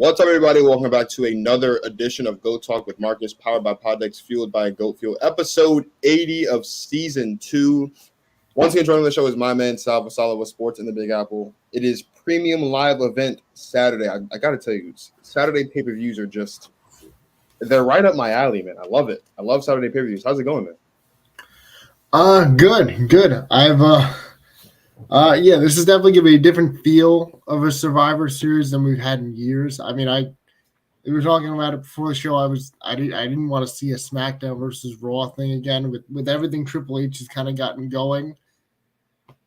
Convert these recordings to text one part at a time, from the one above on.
What's up, everybody? Welcome back to another edition of Go Talk with Marcus, powered by Poddex, fueled by Goat Fuel, episode 80 of season 2. Once again, joining the show is my man, Sal Vasala with Sports in the Big Apple. It is premium live event Saturday. I got to tell you, Saturday pay-per-views are just, they're right up my alley, man. I love it. I love Saturday pay-per-views. How's it going, man? Good. This is definitely going to be a different feel of a Survivor Series than we've had in years. I mean, we were talking about it before the show. I didn't want to see a SmackDown versus Raw thing again with everything Triple H has kind of gotten going.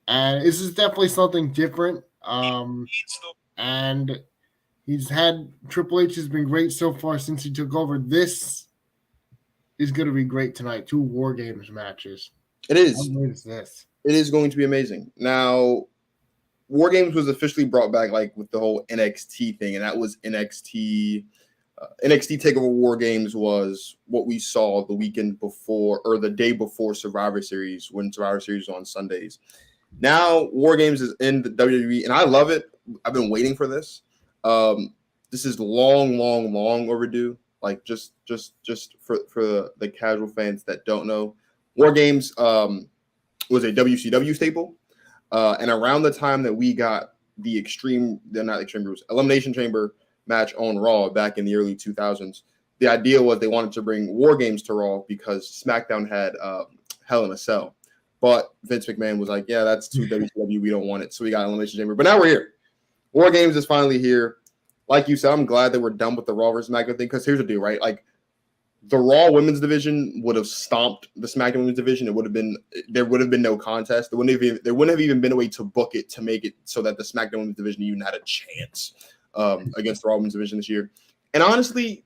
And this is definitely something different. And Triple H has been great so far since he took over. This is going to be great tonight. 2 WarGames matches. It is. How great is this? It is going to be amazing. Now, WarGames was officially brought back with the whole NXT thing, and that was NXT. NXT TakeOver WarGames was what we saw the weekend before, or the day before Survivor Series, when Survivor Series was on Sundays. Now, WarGames is in the WWE, and I love it. I've been waiting for this. This is long overdue. Just for the casual fans that don't know, WarGames was a WCW staple. And around the time that we got the Elimination Chamber match on Raw back in the early 2000s, the idea was they wanted to bring WarGames to Raw because SmackDown had Hell in a Cell. But Vince McMahon was like, yeah, that's too WCW. We don't want it. So we got Elimination Chamber. But now we're here. WarGames is finally here. Like you said, I'm glad that we're done with the Raw versus SmackDown thing, because here's the deal, right? The Raw women's division would have stomped the SmackDown women's division. There would have been no contest. There wouldn't have even been a way to book it to make it so that the SmackDown women's division even had a chance against the Raw women's division this year. And honestly,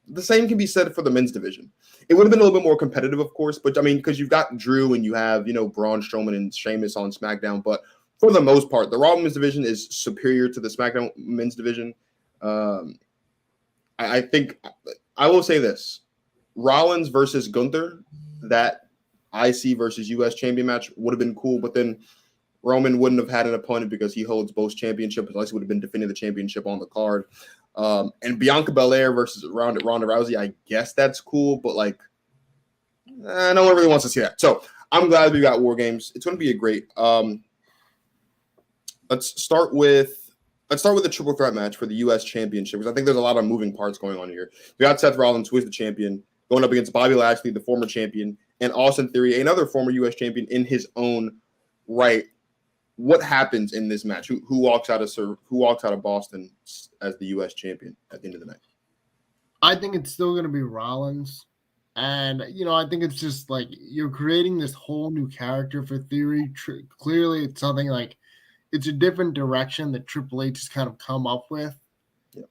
the same can be said for the men's division. It would have been a little bit more competitive, of course, but I mean, because you've got Drew and you have, Braun Strowman and Sheamus on SmackDown, but for the most part, the Raw women's division is superior to the SmackDown men's division. I think I will say this: Rollins versus Gunther, that IC versus US champion match would have been cool, but then Roman wouldn't have had an opponent because he holds both championships, unless he would have been defending the championship on the card. And Bianca Belair versus Ronda Rousey, I guess that's cool, but no one really wants to see that. So I'm glad we got WarGames. It's going to be a great. Let's start with the triple threat match for the U.S. Championship, because I think there's a lot of moving parts going on here. We got Seth Rollins, who is the champion, going up against Bobby Lashley, the former champion, and Austin Theory, another former U.S. champion in his own right. What happens in this match? Who walks out of Boston as the U.S. champion at the end of the night? I think it's still going to be Rollins. And, I think it's just you're creating this whole new character for Theory. Clearly, it's something it's a different direction that Triple H has kind of come up with. Yeah.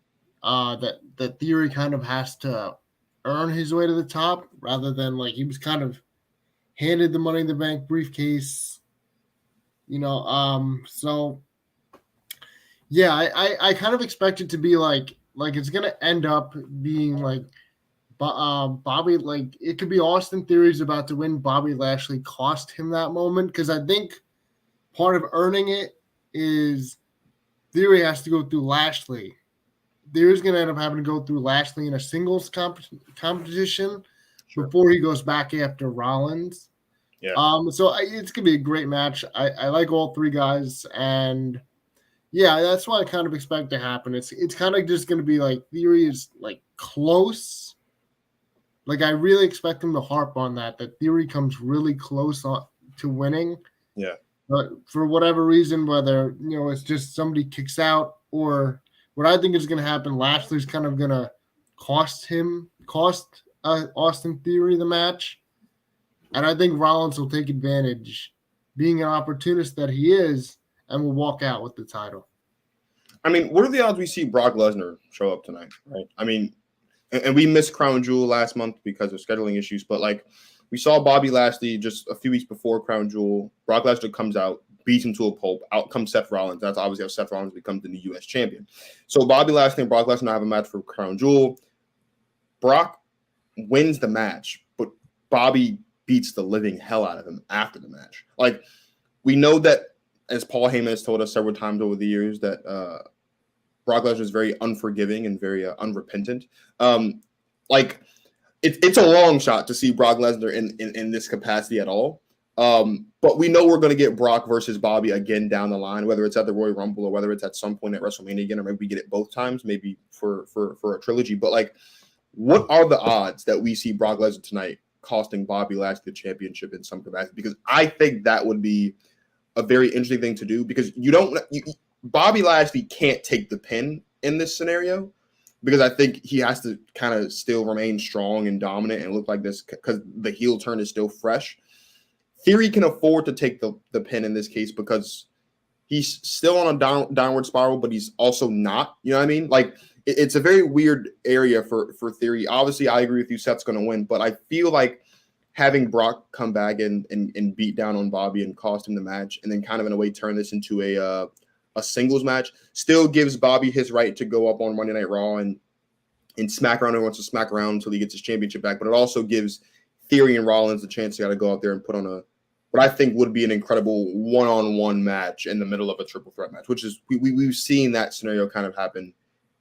That Theory kind of has to earn his way to the top, rather than he was kind of handed the Money in the Bank briefcase. So yeah, I kind of expect it to be it's gonna end up being Bobby, it could be Austin Theory's about to win. Bobby Lashley cost him that moment, because I think part of earning it is Theory has to go through Lashley. Theory's going to end up having to go through Lashley in a singles competition before he goes back after Rollins. Yeah. So it's going to be a great match. I like all 3 guys, and yeah, that's what I kind of expect to happen. It's kind of just going to be Theory is close. I really expect him to harp on that Theory comes really close to winning. Yeah. But for whatever reason, whether, it's just somebody kicks out, or what I think is going to happen, Lashley's kind of going to cost Austin Theory the match. And I think Rollins will take advantage, being an opportunist that he is, and will walk out with the title. I mean, what are the odds we see Brock Lesnar show up tonight, right? I mean, and we missed Crown Jewel last month because of scheduling issues, but we saw Bobby Lashley just a few weeks before Crown Jewel. Brock Lesnar comes out, beats him to a pulp. Out comes Seth Rollins. That's obviously how Seth Rollins becomes the new U.S. champion. So Bobby Lashley and Brock Lesnar have a match for Crown Jewel. Brock wins the match, but Bobby beats the living hell out of him after the match. We know that, as Paul Heyman has told us several times over the years, that Brock Lesnar is very unforgiving and very unrepentant. Like it's a long shot to see Brock Lesnar in this capacity at all. But we know we're going to get Brock versus Bobby again down the line, whether it's at the Royal Rumble or whether it's at some point at WrestleMania again, or maybe we get it both times, maybe for a trilogy. But like, what are the odds that we see Brock Lesnar tonight costing Bobby Lashley the championship in some capacity? Because I think that would be a very interesting thing to do, because Bobby Lashley can't take the pin in this scenario, because I think he has to kind of still remain strong and dominant and look like this because the heel turn is still fresh. Theory can afford to take the pin in this case because he's still on a downward spiral, but he's also not. You know what I mean? Like, it's a very weird area for Theory. Obviously, I agree with you. Seth's going to win, but I feel like having Brock come back and beat down on Bobby and cost him the match, and then kind of in a way turn this into a singles match, still gives Bobby his right to go up on Monday Night Raw and smack around and wants to smack around until he gets his championship back. But it also gives Theory and Rollins the chance to go out there and put on what I think would be an incredible one-on-one match in the middle of a triple threat match, which is we've seen that scenario kind of happen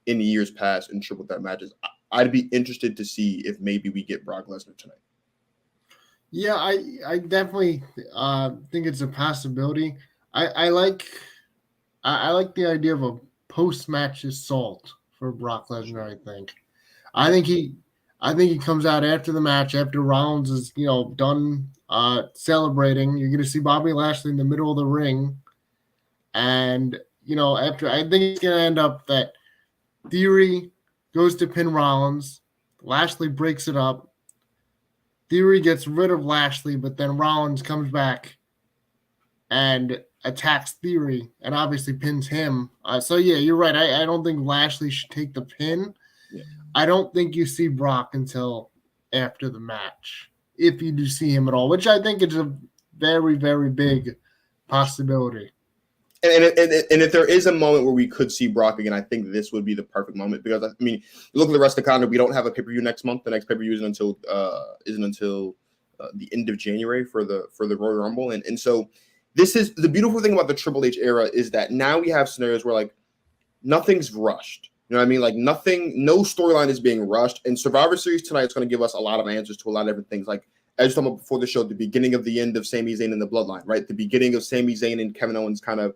in the years past in triple threat matches. I'd be interested to see if maybe we get Brock Lesnar tonight. Yeah, I definitely think it's a possibility. I like the idea of a post-match assault for Brock Lesnar. I think he comes out after the match, after Rollins is done celebrating. You're going to see Bobby Lashley in the middle of the ring, and after, I think it's going to end up that Theory goes to pin Rollins, Lashley breaks it up, Theory gets rid of Lashley, but then Rollins comes back and attacks Theory and obviously pins him. So yeah, you're right. I don't think Lashley should take the pin. Yeah. I don't think you see Brock until after the match, if you do see him at all, which I think is a very, very big possibility. And if there is a moment where we could see Brock again, I think this would be the perfect moment, because I mean, look at the rest of the calendar. We don't have a pay-per-view next month. The next pay-per-view isn't until the end of January for the Royal Rumble, and so this is the beautiful thing about the Triple H era, is that now we have scenarios where like nothing's rushed. You know what I mean? Like no storyline is being rushed. And Survivor Series tonight is going to give us a lot of answers to a lot of different things. Like, as you talked about before the show, the beginning of the end of Sami Zayn and the Bloodline, right? The beginning of Sami Zayn and Kevin Owens kind of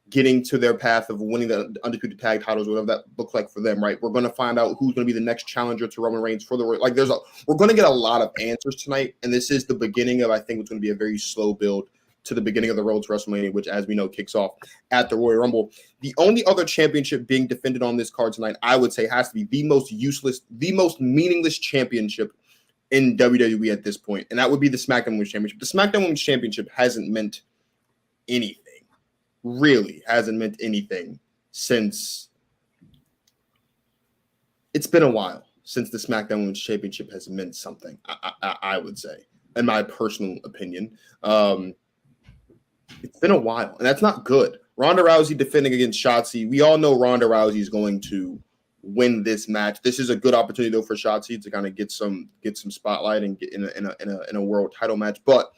getting to their path of winning the Undisputed Tag titles, whatever that looks like for them, right? We're going to find out who's going to be the next challenger to Roman Reigns for we're going to get a lot of answers tonight. And this is the beginning of, I think, what's going to be a very slow build to the beginning of the road to WrestleMania, which, as we know, kicks off at the Royal Rumble. The only other championship being defended on this card tonight, I would say, has to be the most useless, the most meaningless championship in WWE at this point, and that would be the SmackDown Women's Championship. The SmackDown Women's Championship hasn't meant anything, really hasn't meant anything since it's been a while since the SmackDown Women's Championship has meant something, I would say, in my personal opinion. It's been a while, and that's not good. Ronda Rousey defending against Shotzi. We all know Ronda Rousey is going to win this match. This is a good opportunity, though, for Shotzi to kind of get some spotlight and get in a world title match. But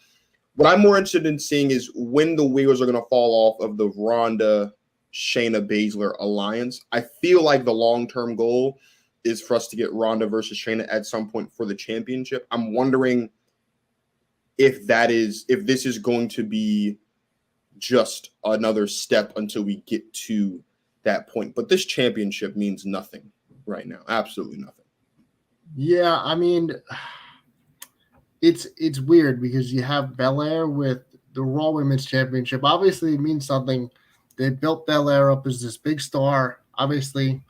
what I'm more interested in seeing is when the wheels are going to fall off of the Ronda Shayna Baszler alliance. I feel like the long-term goal is for us to get Ronda versus Shayna at some point for the championship. I'm wondering if this is going to be just another step until we get to that point. But this championship means nothing right now. Absolutely nothing. Yeah, I mean, it's weird because you have Belair with the Raw Women's Championship. Obviously, it means something. They built Belair up as this big star, obviously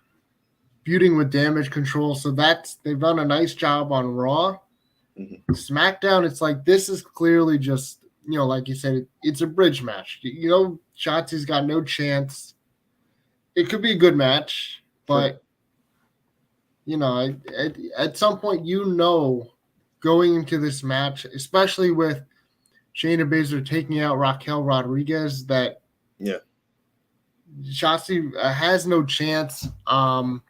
feuding with Damage Control. So they've done a nice job on Raw. Mm-hmm. SmackDown, it's like this is clearly just, like you said, it's a bridge match. Shotzi's got no chance. It could be a good match, but at some point, going into this match, especially with Shayna Baszler taking out Raquel Rodriguez, that Shotzi has no chance. And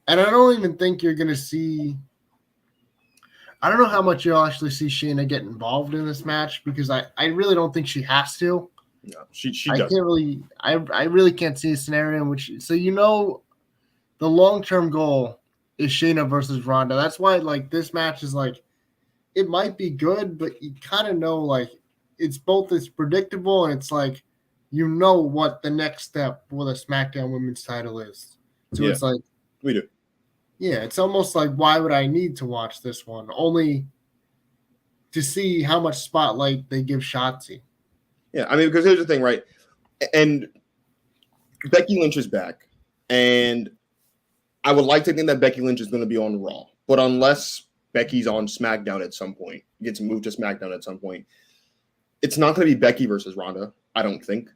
I don't even think you're going to see. I don't know how much you'll actually see Shayna get involved in this match, because I really don't think she has to. No, she I doesn't. can't really. I really can't see a scenario in which. So the long-term goal is Shayna versus Ronda. That's why like this match is like it might be good, but you kind of know like it's predictable and it's like you know what the next step for the SmackDown Women's title is. So it's like we do. Yeah, it's almost like why would I need to watch this one? Only to see how much spotlight they give Shotzi. Yeah, I mean, because here's the thing, right? And Becky Lynch is back, and I would like to think that Becky Lynch is going to be on Raw, but unless Becky's on SmackDown at some point, gets moved to SmackDown at some point, it's not going to be Becky versus Ronda, I don't think.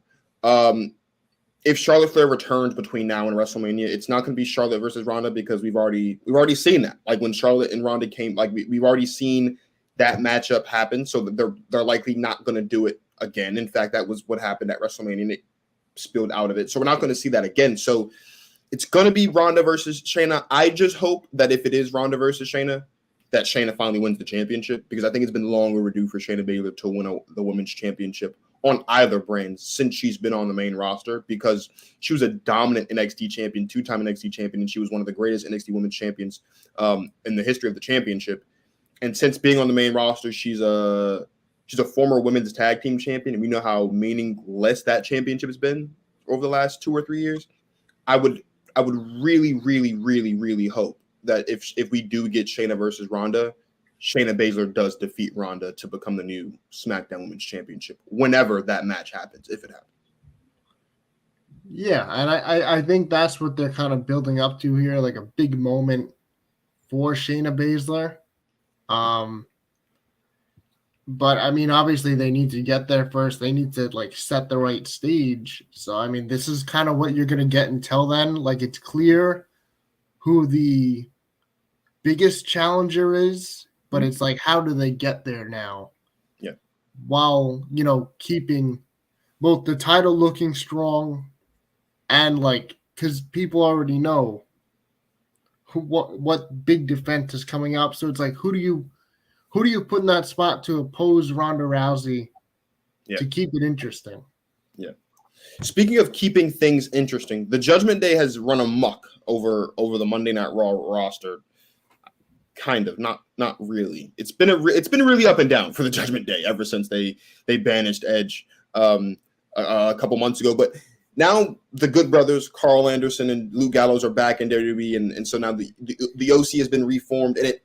If Charlotte Flair returns between now and WrestleMania, it's not going to be Charlotte versus Ronda because we've already seen that. Like when Charlotte and Ronda came, like we've already seen that matchup happen, so that they're likely not going to do it again. In fact, that was what happened at WrestleMania, and it spilled out of it. So we're not going to see that again. So it's going to be Ronda versus Shayna. I just hope that if it is Ronda versus Shayna, that Shayna finally wins the championship, because I think it's been long overdue for Shayna Baszler to win the women's championship on either brand since she's been on the main roster, because she was a dominant NXT champion, 2-time NXT champion, and she was one of the greatest NXT women's champions in the history of the championship. And since being on the main roster, she's a former women's tag team champion, and we know how meaningless that championship has been over the last 2 or 3 years. I would really, really, really, really hope that if we do get Shayna versus Ronda, Shayna Baszler does defeat Ronda to become the new SmackDown Women's Championship whenever that match happens, if it happens. Yeah, and I think that's what they're kind of building up to here, like a big moment for Shayna Baszler. But I mean, obviously they need to get there first. They need to like set the right stage. So I mean, this is kind of what you're gonna get until then. Like it's clear who the biggest challenger is, but it's like, how do they get there now? Yeah. While, keeping both the title looking strong and like, because people already know what big defense is coming up. So it's like, who do you put in that spot to oppose Ronda Rousey to keep it interesting? Yeah. Speaking of keeping things interesting, the Judgment Day has run amok over the Monday Night Raw roster. Kind of, not really. It's been really up and down for the Judgment Day ever since they banished Edge a couple months ago. But now the Good Brothers, Carl Anderson and Luke Gallows, are back in WWE, and so now the OC has been reformed, and it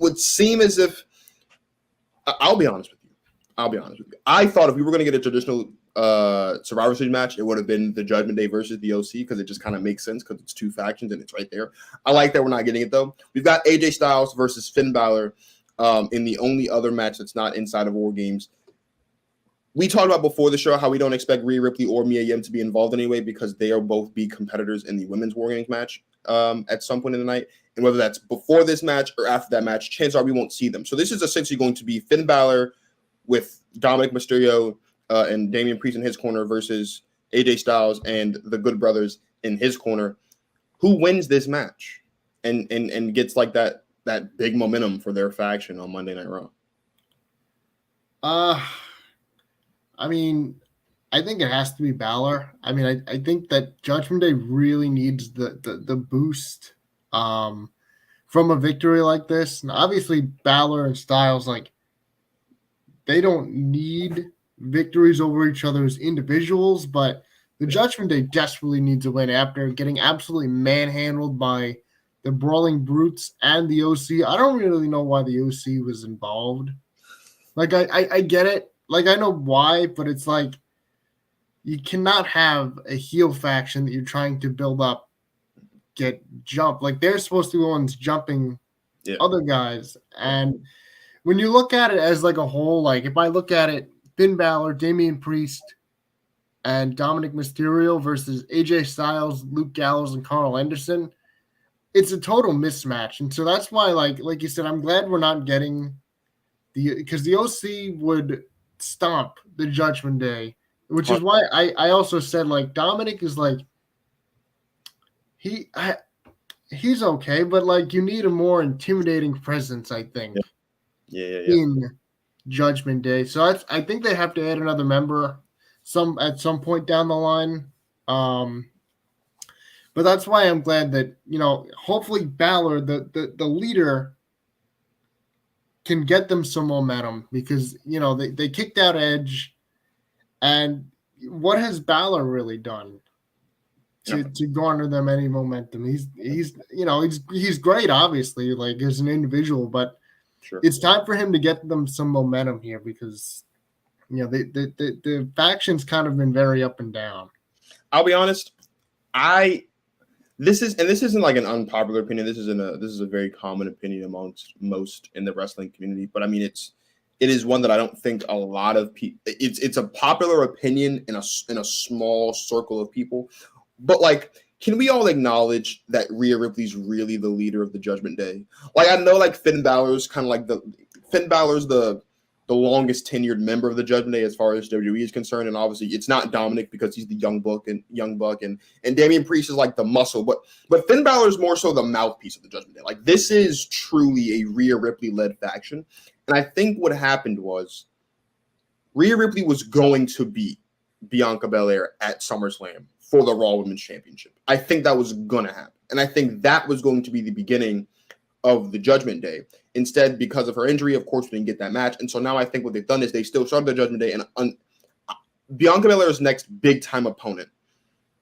would seem as if I'll be honest with you. I thought if we were going to get a traditional Survivor Series match, it would have been the Judgment Day versus the OC, because it just kind of makes sense because it's two factions and it's right there. I like that we're not getting it though. We've got AJ Styles versus Finn Balor in the only other match that's not inside of WarGames. We talked about before the show how we don't expect Rhea Ripley or Mia Yim to be involved anyway, because they are both be competitors in the women's WarGames match at some point in the night. And whether that's before this match or after that match, chances are we won't see them. So this is essentially going to be Finn Balor with Dominic Mysterio and Damian Priest in his corner versus AJ Styles and the Good Brothers in his corner. Who wins this match and gets like that big momentum for their faction on Monday Night Raw? I mean, I think it has to be Balor. I mean, I think that Judgment Day really needs the boost from a victory like this. And obviously, Balor and Styles, like, they don't need victories over each other as individuals, but the Judgment Day desperately needs a win after getting absolutely manhandled by the Brawling Brutes and the OC. I don't really know why the OC was involved. Like, I get it. Like, I know why, but it's like you cannot have a heel faction that you're trying to build up get jumped. Like, they're supposed to be the ones jumping other guys. And when you look at it as like a whole, like if I look at it, Finn Balor, Damian Priest, and Dominic Mysterio versus AJ Styles, Luke Gallows, and Carl Anderson, it's a total mismatch. And so that's why, like you said, I'm glad we're not getting because the OC would stomp the Judgment Day, which is why I also said like Dominic is like he's okay, but like you need a more intimidating presence, I think. In Judgment Day. So I think they have to add another member at some point down the line. But that's why I'm glad that, hopefully Balor, the leader, can get them some momentum because, they kicked out Edge. And what has Balor really done to garner them any momentum? He's great, obviously, like as an individual, but it's time for him to get them some momentum here because, the faction's kind of been very up and down. I'll be honest. This isn't like an unpopular opinion. This is a very common opinion amongst most in the wrestling community. But I mean, it is one that I don't think a lot of people. It's a popular opinion in a small circle of people. But like, can we all acknowledge that Rhea Ripley's really the leader of the Judgment Day? Like, I know like Finn Balor's kind of like the longest tenured member of the Judgment Day as far as WWE is concerned, and obviously it's not Dominic because he's the young buck and Damian Priest is like the muscle, but Finn Balor is more so the mouthpiece of the Judgment Day. Like, this is truly a Rhea Ripley led faction, and I think what happened was Rhea Ripley was going to beat Bianca Belair at SummerSlam for the Raw Women's Championship. I think that was gonna happen, and I think that was going to be the beginning of the Judgment Day. Instead, because of her injury, of course, we didn't get that match. And so now I think what they've done is they still started the Judgment Day. And Bianca Belair's next big-time opponent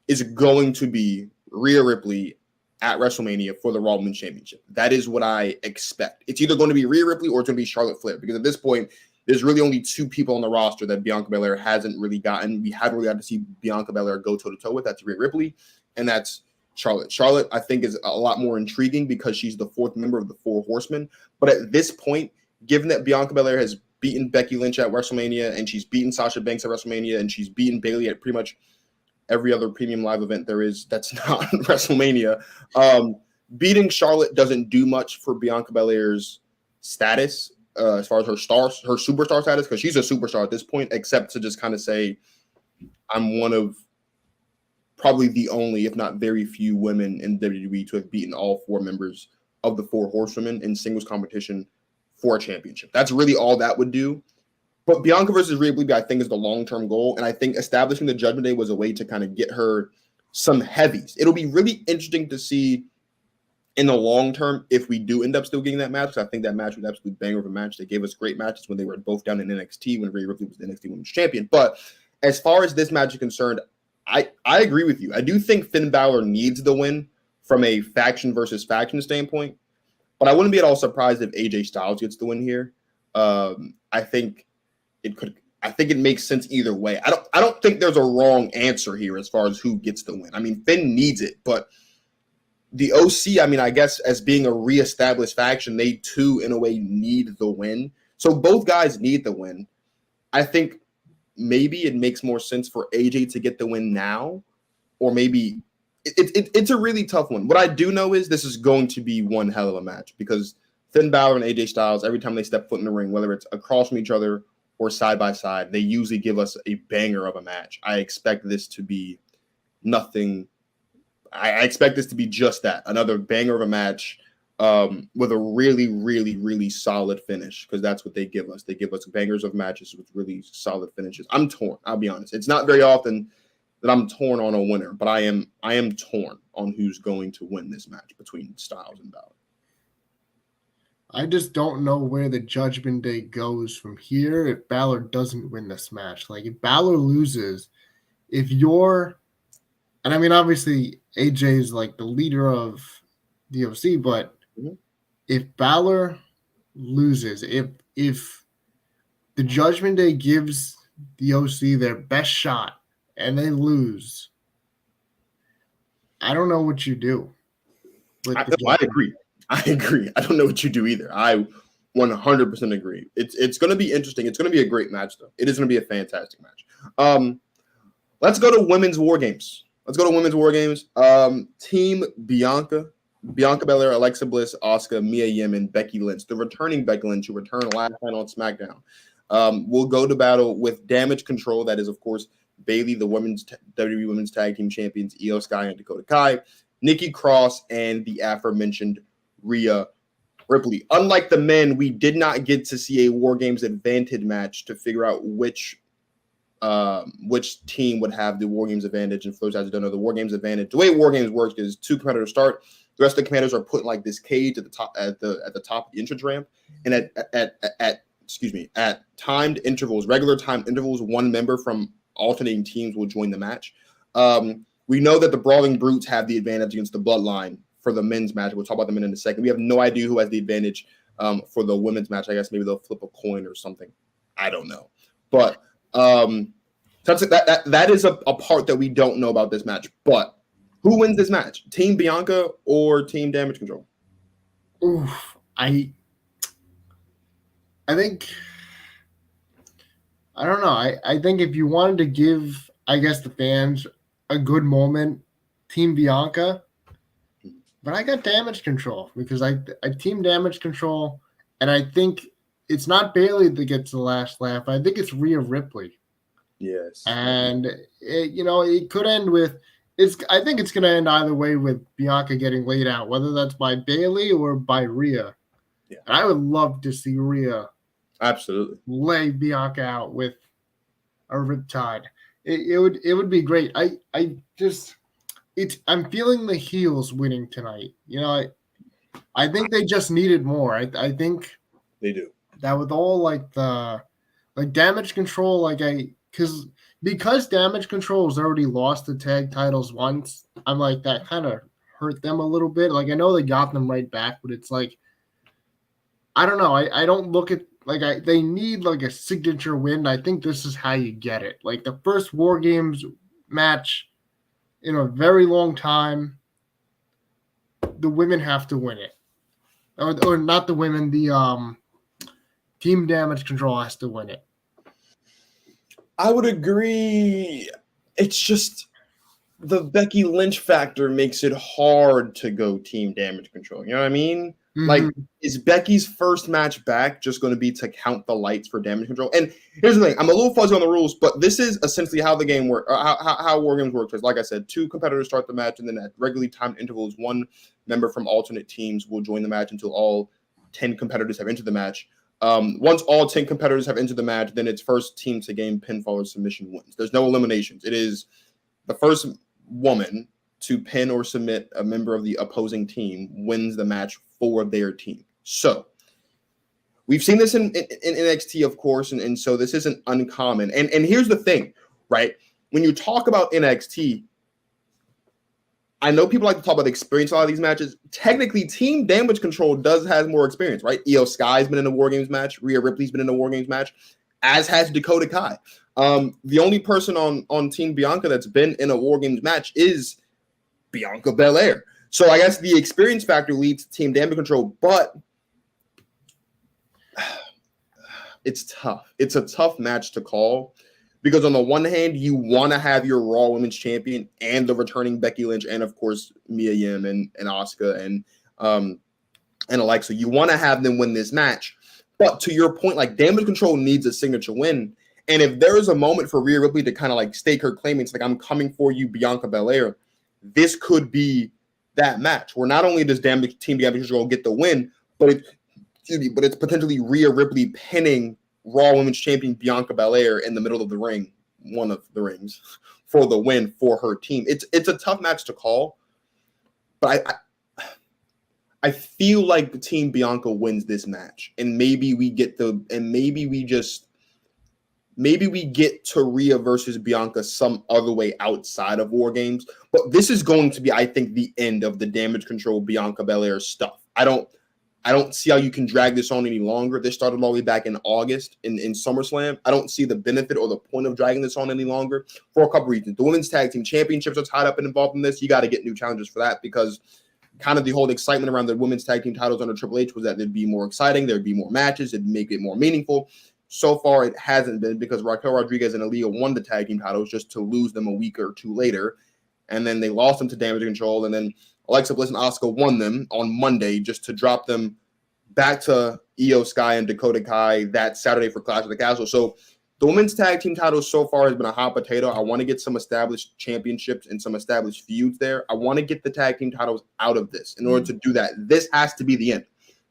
is going to be Rhea Ripley at WrestleMania for the Raw Women's Championship. That is what I expect. It's either going to be Rhea Ripley or it's going to be Charlotte Flair. Because at this point, there's really only two people on the roster that Bianca Belair hasn't really gotten. We haven't really got to see Bianca Belair go toe-to-toe with. That's Rhea Ripley, and that's Charlotte. Charlotte, I think, is a lot more intriguing because she's the fourth member of the Four Horsemen. But at this point, given that Bianca Belair has beaten Becky Lynch at WrestleMania and she's beaten Sasha Banks at WrestleMania and she's beaten Bayley at pretty much every other premium live event there is that's not WrestleMania, beating Charlotte doesn't do much for Bianca Belair's status as far as her superstar status, because she's a superstar at this point, except to just kind of say, I'm one of probably the only, if not very few, women in WWE to have beaten all four members of the Four Horsewomen in singles competition for a championship. That's really all that would do. But Bianca versus Rhea Ripley, I think, is the long-term goal. And I think establishing the Judgment Day was a way to kind of get her some heavies. It'll be really interesting to see in the long term if we do end up still getting that match, because I think that match was absolutely banger of a match. They gave us great matches when they were both down in NXT when Rhea Ripley was the NXT Women's Champion. But as far as this match is concerned, I agree with you. I do think Finn Balor needs the win from a faction versus faction standpoint, but I wouldn't be at all surprised if AJ Styles gets the win here. I think it makes sense either way. I don't think there's a wrong answer here as far as who gets the win. I mean, Finn needs it, but the OC, I mean, I guess as being a reestablished faction, they too, in a way, need the win. So both guys need the win. I think maybe it makes more sense for AJ to get the win now, or maybe it's a really tough one. What I do know is this is going to be one hell of a match because Finn Balor and AJ Styles, every time they step foot in the ring, whether it's across from each other or side by side, they usually give us a banger of a match. I expect this to be nothing. I expect this to be just that, another banger of a match with a really, really, really solid finish, because that's what they give us. They give us bangers of matches with really solid finishes. I'm torn. I'll be honest. It's not very often that I'm torn on a winner, but I am torn on who's going to win this match between Styles and Balor. I just don't know where the Judgment Day goes from here if Balor doesn't win this match. Like, if Balor loses, and I mean, obviously, AJ is like the leader of the OC, but if Balor loses, if the Judgment Day gives the OC their best shot and they lose, I don't know what you do. I agree. I don't know what you do either. I 100% agree. It's going to be interesting. It's going to be a great match, though. It is going to be a fantastic match. Let's go to women's WarGames. Team Bianca Belair, Alexa Bliss, Asuka, Mia Yim, and Becky Lynch. The returning Becky Lynch, who returned last night on SmackDown, will go to battle with Damage Control. That is, of course, Bayley, the WWE Women's Tag Team Champions, Io Sky and Dakota Kai, Nikki Cross, and the aforementioned Rhea Ripley. Unlike the men, we did not get to see a WarGames Advantage match to figure out which which team would have the WarGames advantage. And for those guys who don't know, the WarGames advantage, the way WarGames works is 2 competitors start. The rest of the commanders are put in like this cage at the top at the top of the entrance ramp, and at timed intervals, regular timed intervals, one member from alternating teams will join the match. We know that the Brawling Brutes have the advantage against the Bloodline for the men's match. We'll talk about the men in a second. We have no idea who has the advantage for the women's match. I guess maybe they'll flip a coin or something. I don't know. But that is a part that we don't know about this match. But who wins this match? Team Bianca or Team Damage Control? Oof, I think I don't know. I think if you wanted to give, I guess, the fans a good moment, Team Bianca. But I got Damage Control because I Team Damage Control, and I think it's not Bayley that gets the last laugh. I think it's Rhea Ripley. Yes. And it could end with I think it's going to end either way with Bianca getting laid out, whether that's by Bayley or by Rhea. Yeah. And I would love to see Rhea absolutely lay Bianca out with a riptide. It would be great. I'm feeling the heels winning tonight. I think they just needed more. I think they do that with all like the Damage Control, because Damage Control has already lost the tag titles once. I'm like, that kind of hurt them a little bit. Like, I know they got them right back, but it's like, I don't know. I don't look at they need like a signature win. I think this is how you get it. Like the first WarGames match in a very long time, the women have to win it, or not the women. The Team Damage Control has to win it. I would agree. It's just the Becky Lynch factor makes it hard to go Team Damage Control. You know what I mean? Mm-hmm. Like, is Becky's first match back just going to be to count the lights for Damage Control? And here's the thing. I'm a little fuzzy on the rules, but this is essentially how the game works, or how WarGames works. Like I said, 2 competitors start the match, and then at regularly timed intervals, 1 member from alternate teams will join the match until all 10 competitors have entered the match. Once all 10 competitors have entered the match, then it's first team to gain pinfall or submission wins. There's no eliminations. It is the first woman to pin or submit a member of the opposing team wins the match for their team. So we've seen this in NXT, of course, and so this isn't uncommon. And here's the thing, right? When you talk about NXT, I know people like to talk about experience in a lot of these matches. Technically, Team Damage Control has more experience, right? Io Sky's been in a WarGames match. Rhea Ripley's been in a WarGames match, as has Dakota Kai. The only person on Team Bianca that's been in a WarGames match is Bianca Belair. So I guess the experience factor leads to Team Damage Control, but it's tough. It's a tough match to call. Because on the one hand, you want to have your Raw Women's Champion and the returning Becky Lynch and, of course, Mia Yim and Asuka and Alexa. You want to have them win this match. But to your point, like, Damage Control needs a signature win. And if there is a moment for Rhea Ripley to kind of, like, stake her claim, it's like, I'm coming for you, Bianca Belair, this could be that match where not only does Team Damage Control get the win, but it's potentially Rhea Ripley pinning Raw Women's Champion Bianca Belair in the middle of the ring, one of the rings, for the win for her team. It's a tough match to call, but I feel like Team Bianca wins this match, and maybe we get to Rhea versus Bianca some other way outside of WarGames. But this is going to be, I think, the end of the Damage Control Bianca Belair stuff. I don't see how you can drag this on any longer. This started all the way back in August in SummerSlam. I don't see the benefit or the point of dragging this on any longer for a couple reasons. The Women's Tag Team Championships are tied up and involved in this. You got to get new challenges for that because kind of the whole excitement around the Women's Tag Team titles under Triple H was that it'd be more exciting. There'd be more matches. It'd make it more meaningful. So far, it hasn't been because Raquel Rodriguez and Aaliyah won the tag team titles just to lose them a week or two later. And then they lost them to Damage Control. And then Alexa Bliss and Asuka won them on Monday just to drop them back to Io Sky and Dakota Kai that Saturday for Clash of the Castle. So the women's tag team titles so far has been a hot potato. I want to get some established championships and some established feuds there. I want to get the tag team titles out of this. In order to do that, this has to be the end.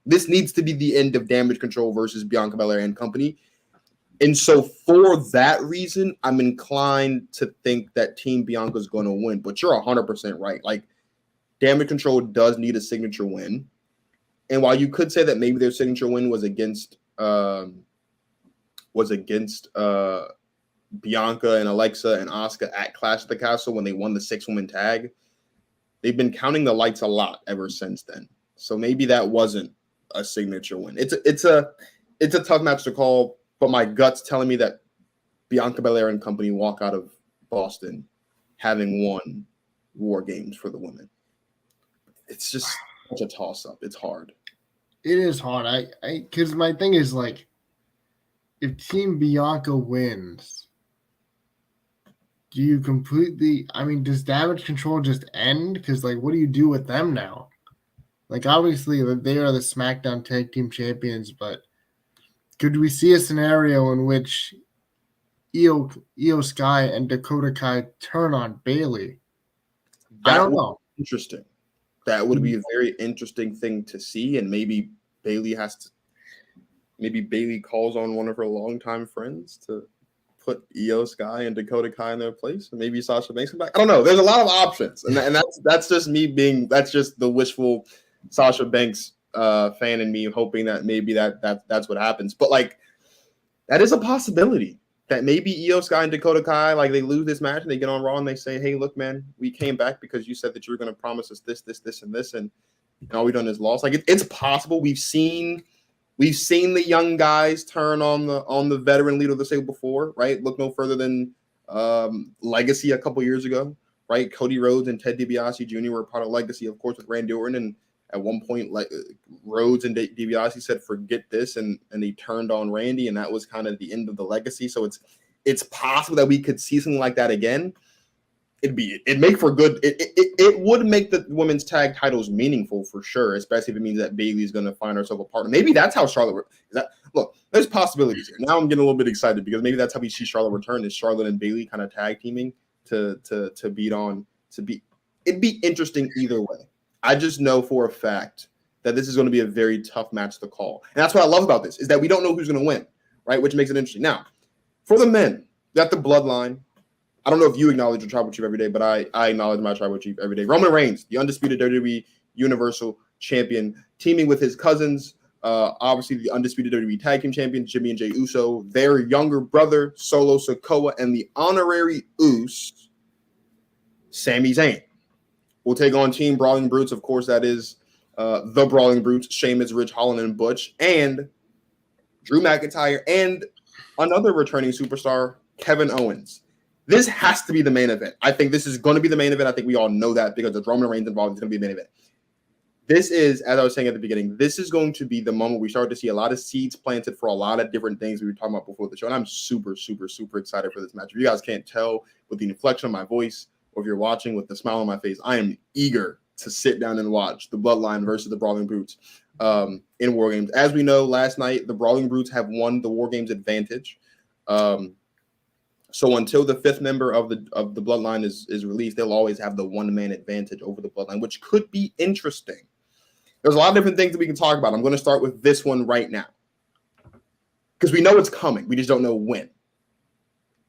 This needs to be the end of Damage Control versus Bianca Belair and company. And so for that reason, I'm inclined to think that Team Bianca is going to win. But you're 100% right. Like, Damage Control does need a signature win. And while you could say that maybe their signature win was against Bianca and Alexa and Asuka at Clash of the Castle when they won the 6-woman tag, they've been counting the lights a lot ever since then. So maybe that wasn't a signature win. It's a tough match to call, but my gut's telling me that Bianca Belair and company walk out of Boston having won War Games for the women. It's just such a toss-up. It's hard. It is hard. Because my thing is, like, if Team Bianca wins, do you completely, does Damage Control just end? Because, like, what do you do with them now? Like, obviously, they are the SmackDown Tag Team Champions, but could we see a scenario in which Io Sky and Dakota Kai turn on Bayley? I don't know. Interesting. That would be a very interesting thing to see, and maybe Bayley calls on one of her longtime friends to put Io Sky and Dakota Kai in their place, and maybe Sasha Banks come back. I don't know. There's a lot of options, and that's just that's just the wishful Sasha Banks fan in me hoping that maybe that's what happens. But like, that is a possibility that maybe Io Sky and Dakota Kai, like, they lose this match and they get on Raw and they say, "Hey, look, man, we came back because you said that you were going to promise us this, and this, and all we done is lost." Like, it's possible. We've seen the young guys turn on the veteran leader of the stable before, right? Look no further than Legacy a couple years ago, right? Cody Rhodes and Ted DiBiase Jr. were part of Legacy, of course, with Randy Orton, and at one point, like, Rhodes and DiBiase said, "Forget this," and they turned on Randy, and that was kind of the end of the Legacy. So it's possible that we could see something like that again. It'd make for good. It would make the women's tag titles meaningful for sure, especially if it means that Bayley's going to find herself a partner. Maybe that's how Charlotte. Look, there's possibilities here. Now I'm getting a little bit excited because maybe that's how we see Charlotte return, is Charlotte and Bayley kind of tag teaming to beat on to be. It'd be interesting either way. I just know for a fact that this is going to be a very tough match to call. And that's what I love about this, is that we don't know who's going to win, right? Which makes it interesting. Now, for the men, you got the Bloodline. I don't know if you acknowledge your tribal chief every day, but I acknowledge my tribal chief every day. Roman Reigns, the undisputed WWE Universal Champion, teaming with his cousins, obviously the undisputed WWE Tag Team Champions, Jimmy and Jey Uso, their younger brother, Solo Sikoa, and the honorary Uso, Sami Zayn. We'll take on Team Brawling Brutes. Of course, that is the Brawling Brutes, Sheamus, Ridge Holland, and Butch, and Drew McIntyre, and another returning superstar, Kevin Owens. This has to be the main event. I think this is going to be the main event. I think we all know that because the Roman Reigns involved is going to be the main event. This is, as I was saying at the beginning, this is going to be the moment we start to see a lot of seeds planted for a lot of different things we were talking about before the show. And I'm super, super, super excited for this match. If you guys can't tell with the inflection of my voice, or if you're watching with the smile on my face, I am eager to sit down and watch the Bloodline versus the Brawling Brutes in War Games. As we know, last night, the Brawling Brutes have won the War Games advantage. So until the fifth member of the Bloodline is released, they'll always have the one-man advantage over the Bloodline, which could be interesting. There's a lot of different things that we can talk about. I'm going to start with this one right now, because we know it's coming. We just don't know when.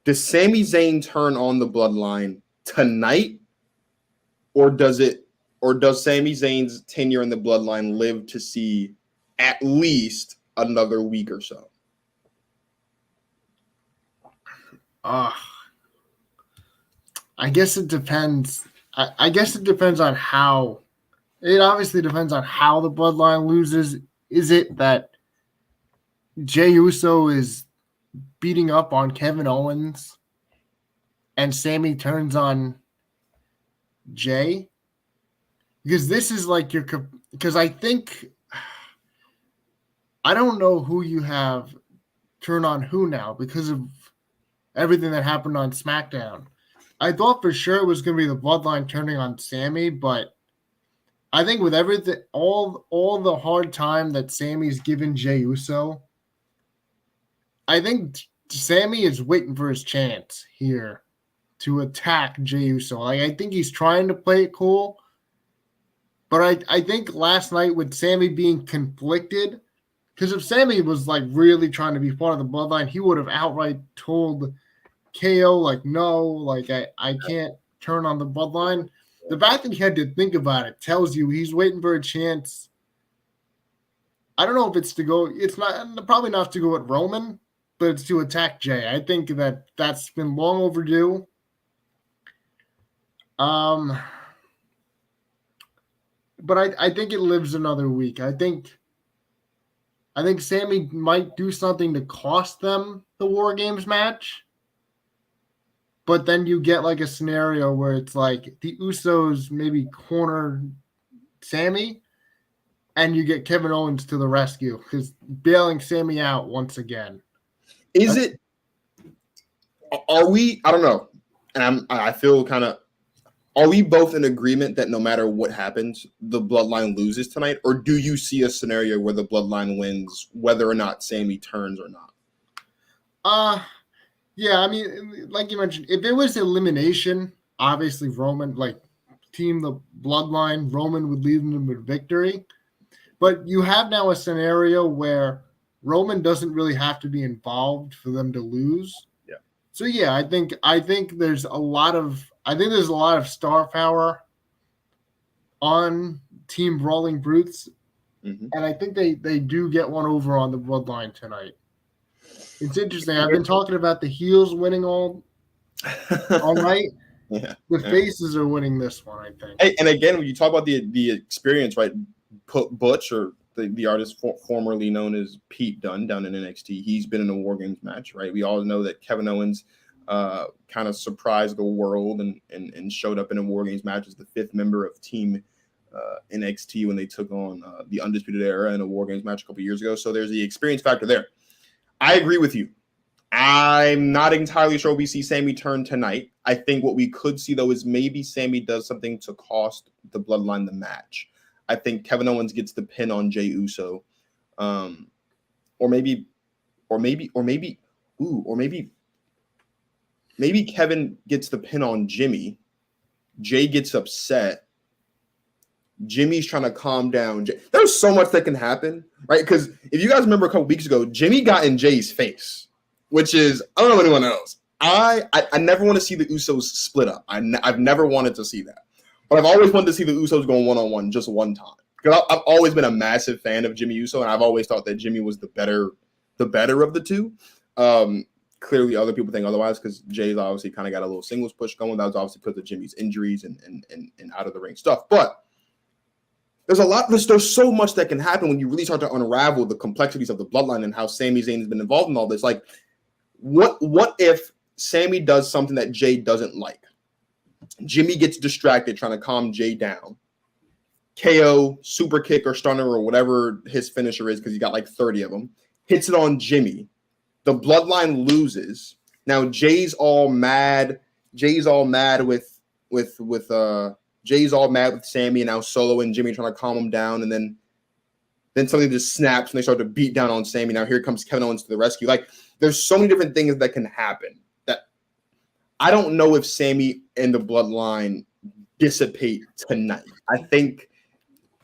Does Sami Zayn turn on the Bloodline tonight, or does Sami Zayn's tenure in the Bloodline live to see at least another week or so? I guess it depends. I guess it depends on how. It obviously depends on how the Bloodline loses. Is it that Jey Uso is beating up on Kevin Owens and Sami turns on Jey? Because this is like because I think, I don't know who you have turn on who now because of everything that happened on SmackDown. I thought for sure it was going to be the Bloodline turning on Sami, but I think with everything, all the hard time that Sami's given Jey Uso, I think Sami is waiting for his chance here to attack Jey Uso. Like, I think he's trying to play it cool, but I think last night with Sami being conflicted, Because if Sami was like really trying to be part of the bloodline, he would have outright told KO like, no, like I can't turn on the bloodline. The fact that he had to think about it tells you he's waiting for a chance. I don't know if it's to go. It's not probably not to go at Roman, but it's to attack Jay. I think that's been long overdue. But I think it lives another week. I think Sami might do something to cost them the WarGames match. But then you get like a scenario where it's like the Usos maybe corner Sami, and you get Kevin Owens to the rescue because bailing Sami out once again. Are we? I don't know, and I feel kind of. Are we both in agreement that no matter what happens, the Bloodline loses tonight, or do you see a scenario where the Bloodline wins, whether or not Sami turns or not? Yeah, I mean, like you mentioned, if it was elimination, obviously Roman, like team the Bloodline, Roman would lead them with victory. But you have now a scenario where Roman doesn't really have to be involved for them to lose. Yeah. So yeah, I think there's a lot of star power on Team Brawling Brutes, and I think they do get one over on the Bloodline tonight. It's interesting. I've been talking about the heels winning all night. Yeah, the faces are winning this one, I think. Hey, and again, when you talk about the experience, right? Butch, or the artist formerly known as Pete Dunne down in NXT, he's been in a WarGames match, right? We all know that Kevin Owens kind of surprised the world and showed up in a WarGames match as the 5th member of Team NXT when they took on the Undisputed Era in a WarGames match a couple years ago. So there's the experience factor there. I agree with you. I'm not entirely sure we see Sami turn tonight. I think what we could see, though, is maybe Sami does something to cost the Bloodline the match. I think Kevin Owens gets the pin on Jey Uso. Or maybe Kevin gets the pin on Jimmy. Jay gets upset. Jimmy's trying to calm down. There's so much that can happen, right? Because if you guys remember a couple weeks ago, Jimmy got in Jay's face, which is, I don't know anyone else. I never want to see the Usos split up. I've never wanted to see that. But I've always wanted to see the Usos going one-on-one just one time. Because I've always been a massive fan of Jimmy Uso, and I've always thought that Jimmy was the better of the two. Clearly, other people think otherwise because Jay's obviously kind of got a little singles push going. That was obviously because of Jimmy's injuries and out of the ring stuff. But there's so much that can happen when you really start to unravel the complexities of the Bloodline and how Sami Zayn has been involved in all this. Like, what if Sami does something that Jay doesn't like? Jimmy gets distracted trying to calm Jay down. KO, super kick or stunner or whatever his finisher is, because he got like 30 of them, hits it on Jimmy. The Bloodline loses. Now Jay's all mad. Jay's all mad with Sami, and now Solo and Jimmy trying to calm him down, and then something just snaps and they start to beat down on Sami. Now here comes Kevin Owens to the rescue. Like, there's so many different things that can happen that I don't know if Sami and the Bloodline dissipate tonight. I think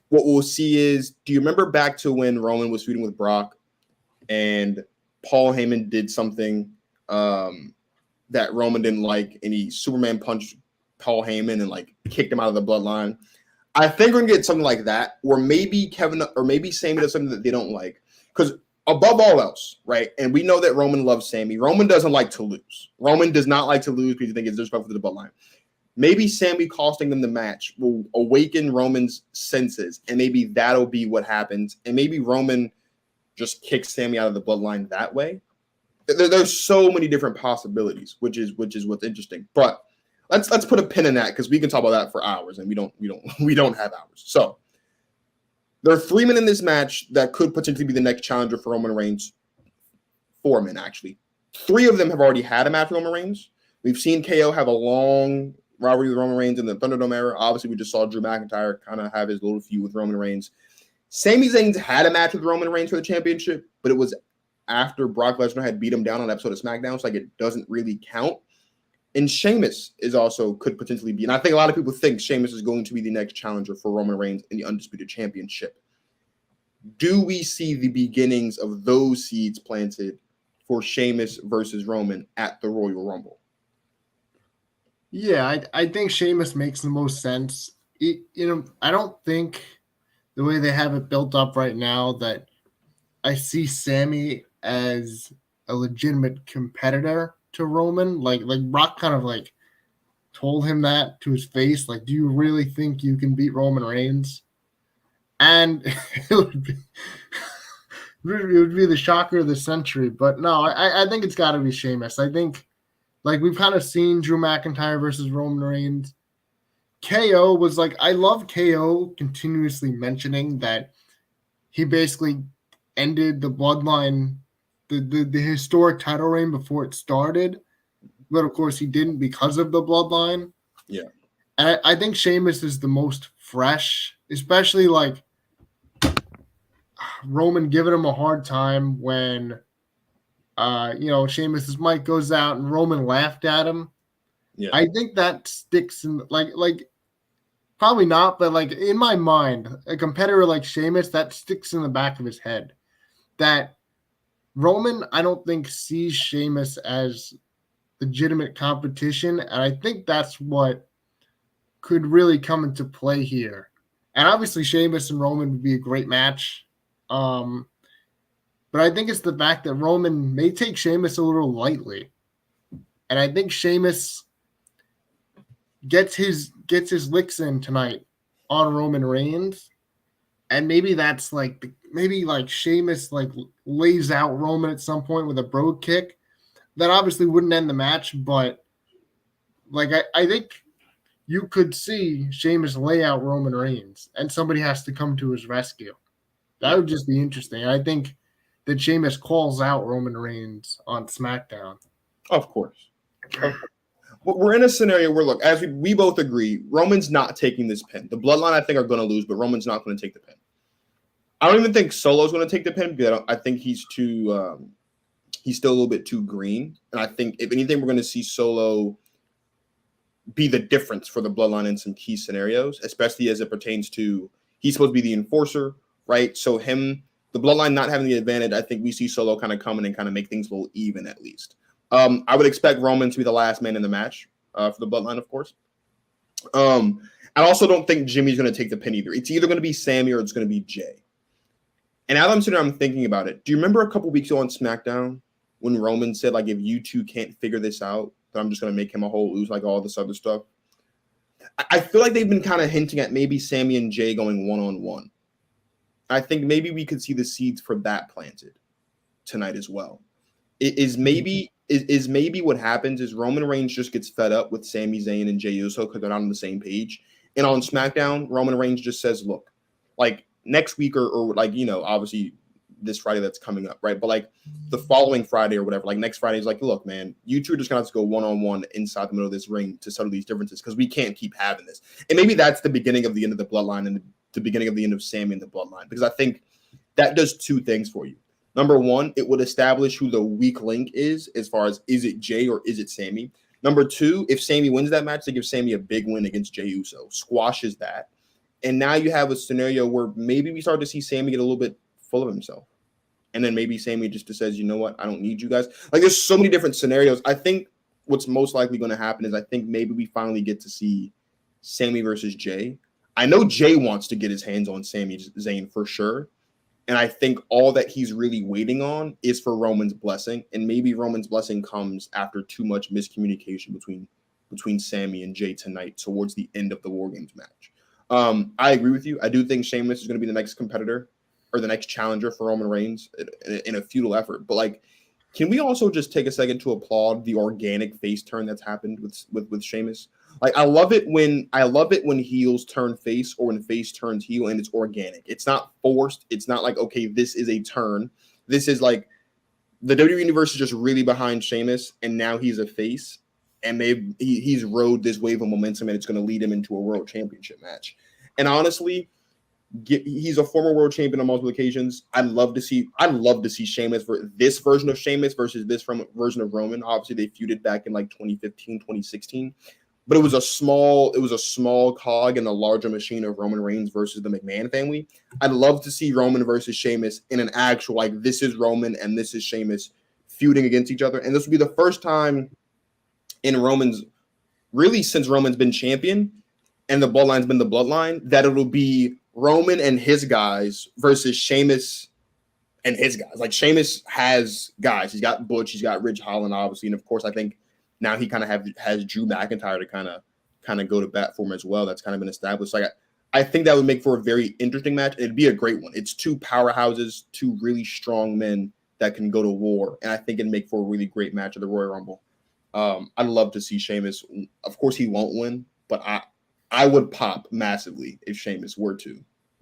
what we'll see is, do you remember back to when Roman was feuding with Brock and Paul Heyman did something that Roman didn't like, and he Superman punched Paul Heyman and like kicked him out of the Bloodline? I think we're gonna get something like that, where maybe Kevin or maybe Sami does something that they don't like. Because above all else, right? And we know that Roman loves Sami. Roman doesn't like to lose. Roman does not like to lose because he thinks it's disrespectful to the Bloodline. Maybe Sami costing them the match will awaken Roman's senses, and maybe that'll be what happens. And maybe Roman just kicks Sami out of the Bloodline that way. There's so many different possibilities, which is what's interesting. But let's put a pin in that, because we can talk about that for hours, and we don't have hours. So there are 3 men in this match that could potentially be the next challenger for Roman Reigns. 4 men, actually. 3 of them have already had a match with Roman Reigns. We've seen KO have a long rivalry with Roman Reigns in the Thunderdome era. Obviously, we just saw Drew McIntyre kind of have his little feud with Roman Reigns. Sami Zayn's had a match with Roman Reigns for the championship, but it was after Brock Lesnar had beat him down on an episode of SmackDown, so like it doesn't really count. And Sheamus could potentially be, and I think a lot of people think Sheamus is going to be the next challenger for Roman Reigns in the Undisputed Championship. do we see the beginnings of those seeds planted for Sheamus versus Roman at the Royal Rumble? Yeah, I think Sheamus makes the most sense. I don't think the way they have it built up right now that I see Sami as a legitimate competitor to Roman. Like Brock kind of like told him that to his face. Like, do you really think you can beat Roman Reigns? And it would be the shocker of the century. But no, I think it's got to be Sheamus. I think, like, we've kind of seen Drew McIntyre versus Roman Reigns. KO was like, I love KO continuously mentioning that he basically ended the Bloodline, the historic title reign before it started. But of course, he didn't because of the Bloodline. Yeah. And I think Sheamus is the most fresh, especially like Roman giving him a hard time when, Sheamus's mic goes out and Roman laughed at him. Yeah. I think that sticks in like probably not, but like in my mind, a competitor like Sheamus, that sticks in the back of his head. That Roman, I don't think sees Sheamus as legitimate competition, and I think that's what could really come into play here. And obviously, Sheamus and Roman would be a great match. But I think it's the fact that Roman may take Sheamus a little lightly. And I think Sheamus gets his licks in tonight on Roman Reigns. And maybe that's like Sheamus like lays out Roman at some point with a brogue kick. That obviously wouldn't end the match, but like I think you could see Sheamus lay out Roman Reigns and somebody has to come to his rescue. That would just be interesting. I think that Sheamus calls out Roman Reigns on SmackDown. Of course. We're in a scenario where, look, as we both agree, Roman's not taking this pin. The Bloodline, I think, are going to lose, but Roman's not going to take the pin. I don't even think Solo's going to take the pin because I think he's too he's still a little bit too green. And I think, if anything, we're going to see Solo be the difference for the Bloodline in some key scenarios, especially as it pertains to he's supposed to be the enforcer, right? So the Bloodline not having the advantage, I think we see Solo kind of come in and kind of make things a little even at least. I would expect Roman to be the last man in the match for the Bloodline, of course. I also don't think Jimmy's going to take the pin either. It's either going to be Sami or it's going to be Jay. And as I'm sitting there, I'm thinking about it. Do you remember a couple weeks ago on SmackDown when Roman said, like, if you two can't figure this out, then I'm just going to make him a whole lose, like all this other stuff? I feel like they've been kind of hinting at maybe Sami and Jay going one-on-one. I think maybe we could see the seeds for that planted tonight as well. Is maybe what happens is Roman Reigns just gets fed up with Sami Zayn and Jey Uso because they're not on the same page. And on SmackDown, Roman Reigns just says, look, like next week or like, obviously this Friday that's coming up, right? But like the following Friday or whatever, like next Friday is like, look, man, you two are just going to have to go one-on-one inside the middle of this ring to settle these differences because we can't keep having this. And maybe that's the beginning of the end of the Bloodline and the beginning of the end of Sami and the Bloodline, because I think that does two things for you. Number one, it would establish who the weak link is as far as is it Jay or is it Sami? Number two, if Sami wins that match, they give Sami a big win against Jey Uso, squashes that. And now you have a scenario where maybe we start to see Sami get a little bit full of himself. And then maybe Sami just says, you know what, I don't need you guys. Like there's so many different scenarios. I think what's most likely going to happen is I think maybe we finally get to see Sami versus Jay. I know Jay wants to get his hands on Sami Zayn for sure. And I think all that he's really waiting on is for Roman's blessing. And maybe Roman's blessing comes after too much miscommunication between Sami and Jay tonight towards the end of the WarGames match. I agree with you. I do think Sheamus is going to be the next competitor or the next challenger for Roman Reigns in a futile effort. But like, can we also just take a second to applaud the organic face turn that's happened with Sheamus? Like, I love it when heels turn face or when face turns heel and it's organic. It's not forced. It's not like, okay, this is a turn. This is like the WWE universe is just really behind Sheamus and now he's a face and he's rode this wave of momentum and it's going to lead him into a world championship match. And honestly, he's a former world champion on multiple occasions. I'd love to see Sheamus for this version of Sheamus versus this version of Roman. Obviously, they feuded back in like 2015, 2016. but it was a small cog in the larger machine of Roman Reigns versus the McMahon family. I'd love to see Roman versus Sheamus in an actual, like, this is Roman and this is Sheamus feuding against each other. And this will be the first time in Roman's, really since Roman's been champion and the Bloodline's been the Bloodline, that it'll be Roman and his guys versus Sheamus and his guys. Like, Sheamus has guys. He's got Butch. He's got Ridge Holland, obviously. And, of course, I think now he kind of has Drew McIntyre to kind of go to bat for him as well. That's kind of been established. Like, I think that would make for a very interesting match. It'd be a great one. It's two powerhouses, two really strong men that can go to war. And I think it'd make for a really great match at the Royal Rumble. I'd love to see Sheamus. Of course, he won't win, but I would pop massively if Sheamus were to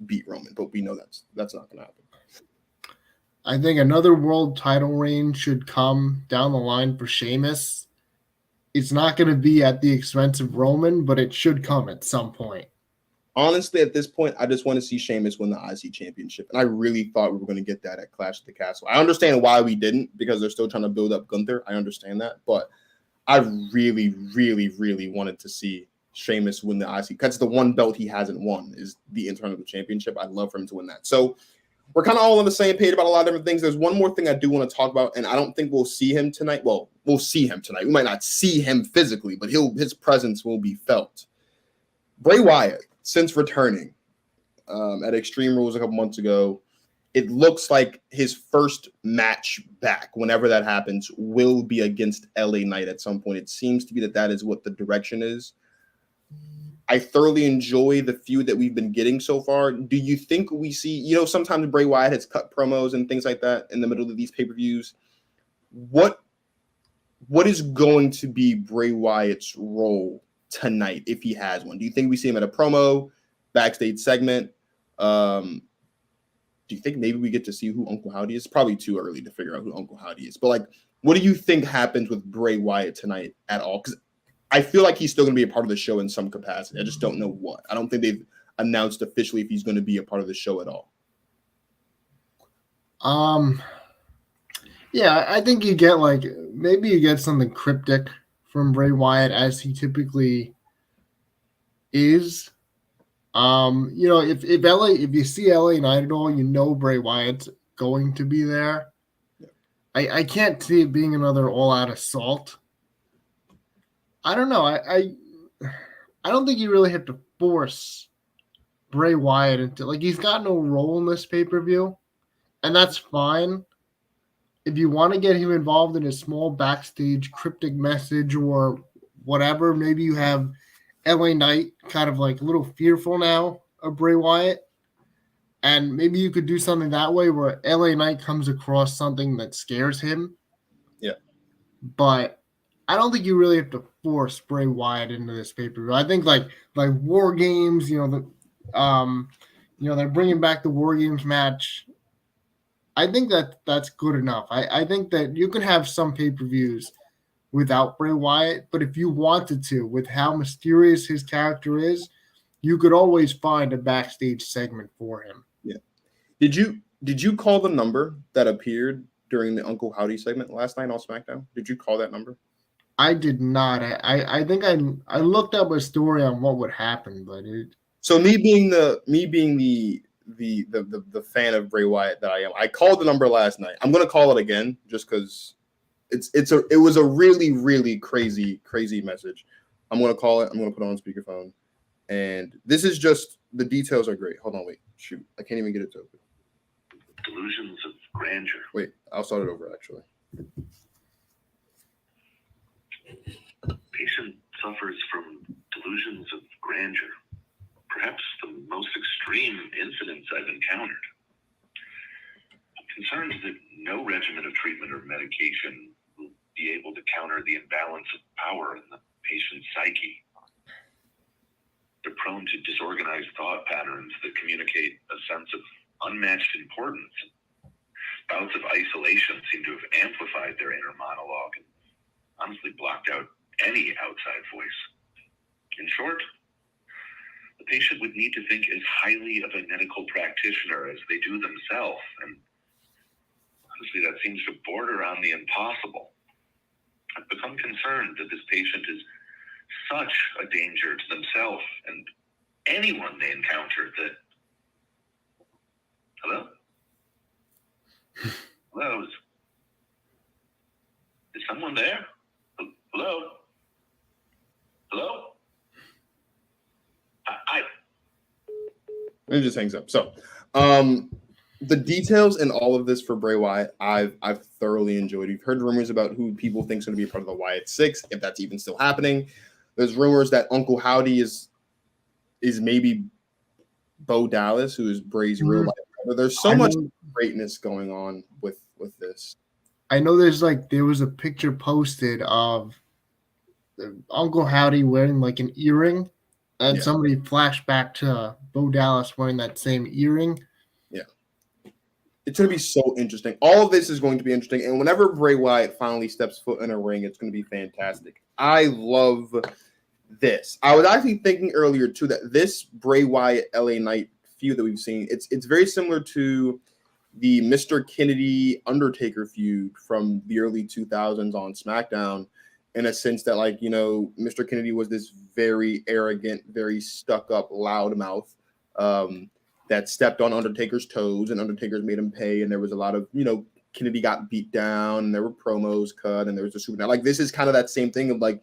beat Roman. But we know that's not going to happen. I think another world title reign should come down the line for Sheamus. It's not going to be at the expense of Roman, but it should come at some point. Honestly, at this point, I just want to see Sheamus win the IC championship. And I really thought we were going to get that at Clash at the Castle. I understand why we didn't, because they're still trying to build up Gunther. I understand that. But I really, really, really wanted to see Sheamus win the IC. Because the one belt he hasn't won is the Intercontinental Championship. I'd love for him to win that. So we're kind of all on the same page about a lot of different things. There's one more thing I do want to talk about, and I don't think we'll see him tonight. Well, we'll see him tonight. We might not see him physically, but his presence will be felt. Bray Wyatt, since returning at Extreme Rules a couple months ago, it looks like his first match back, whenever that happens, will be against LA Knight at some point. It seems to be that is what the direction is. I thoroughly enjoy the feud that we've been getting so far. Do you think we see, sometimes Bray Wyatt has cut promos and things like that in the middle of these pay-per-views. What is going to be Bray Wyatt's role tonight if he has one? Do you think we see him at a promo, backstage segment? Do you think maybe we get to see who Uncle Howdy is? It's probably too early to figure out who Uncle Howdy is. But, like, what do you think happens with Bray Wyatt tonight at all? Because I feel like he's still going to be a part of the show in some capacity. I just don't know what. I don't think they've announced officially if he's going to be a part of the show at all. Yeah, I think you get maybe you get something cryptic from Bray Wyatt as he typically is. If you see LA Knight at all, Bray Wyatt's going to be there. Yeah. I can't see it being another all-out assault. I don't know. I don't think you really have to force Bray Wyatt into, he's got no role in this pay-per-view, and that's fine. If you want to get him involved in a small backstage cryptic message or whatever, maybe you have LA Knight kind of a little fearful now of Bray Wyatt, and maybe you could do something that way where LA Knight comes across something that scares him. Yeah. But I don't think you really have to force Bray Wyatt into this pay-per-view. I think like WarGames, they're bringing back the WarGames match. I think that's good enough. I think that you can have some pay-per-views without Bray Wyatt, but if you wanted to, with how mysterious his character is, you could always find a backstage segment for him. Yeah. Did you call the number that appeared during the Uncle Howdy segment last night on SmackDown? Did you call that number? I did not. I think I looked up a story on what would happen, but it. So me being the fan of Bray Wyatt that I am, I called the number last night. I'm gonna call it again just because it was a really, really crazy message. I'm gonna call it. I'm gonna put it on speakerphone, and this is just the details are great. Hold on, wait, shoot, I can't even get it to open. Delusions of grandeur. Wait, I'll start it over actually. Patient suffers from delusions of grandeur, perhaps the most extreme incidents I've encountered. I'm concerned that no regimen of treatment or medication will be able to counter the imbalance of power in the patient's psyche. They're prone to disorganized thought patterns that communicate a sense of unmatched importance. Bouts of isolation seem to have amplified their inner monologue and honestly blocked out any outside voice. In short, the patient would need to think as highly of a medical practitioner as they do themselves, and honestly, that seems to border on the impossible. I've become concerned that this patient is such a danger to themselves and anyone they encounter that. Hello? Hello? Is someone there? Hello? Hello? It just hangs up. So, the details in all of this for Bray Wyatt, I've thoroughly enjoyed. You've heard rumors about who people think is going to be a part of the Wyatt Six, if that's even still happening. There's rumors that Uncle Howdy is maybe Bo Dallas, who is Bray's real life brother. There's so much greatness going on with this. I know there was a picture posted of Uncle Howdy wearing like an earring, and somebody flashed back to Bo Dallas wearing that same earring. Yeah. It's going to be so interesting. All of this is going to be interesting. And whenever Bray Wyatt finally steps foot in a ring, it's going to be fantastic. I love this. I was actually thinking earlier, too, that this Bray Wyatt LA Knight feud that we've seen, it's very similar to the Mr. Kennedy Undertaker feud from the early 2000s on SmackDown, in a sense that, like, you know, Mr. Kennedy was this very arrogant, very stuck-up loudmouth that stepped on Undertaker's toes, and Undertaker's made him pay, and there was a lot of, you know, Kennedy got beat down, and there were promos cut, and there was a super. Like, this is kind of that same thing of, like,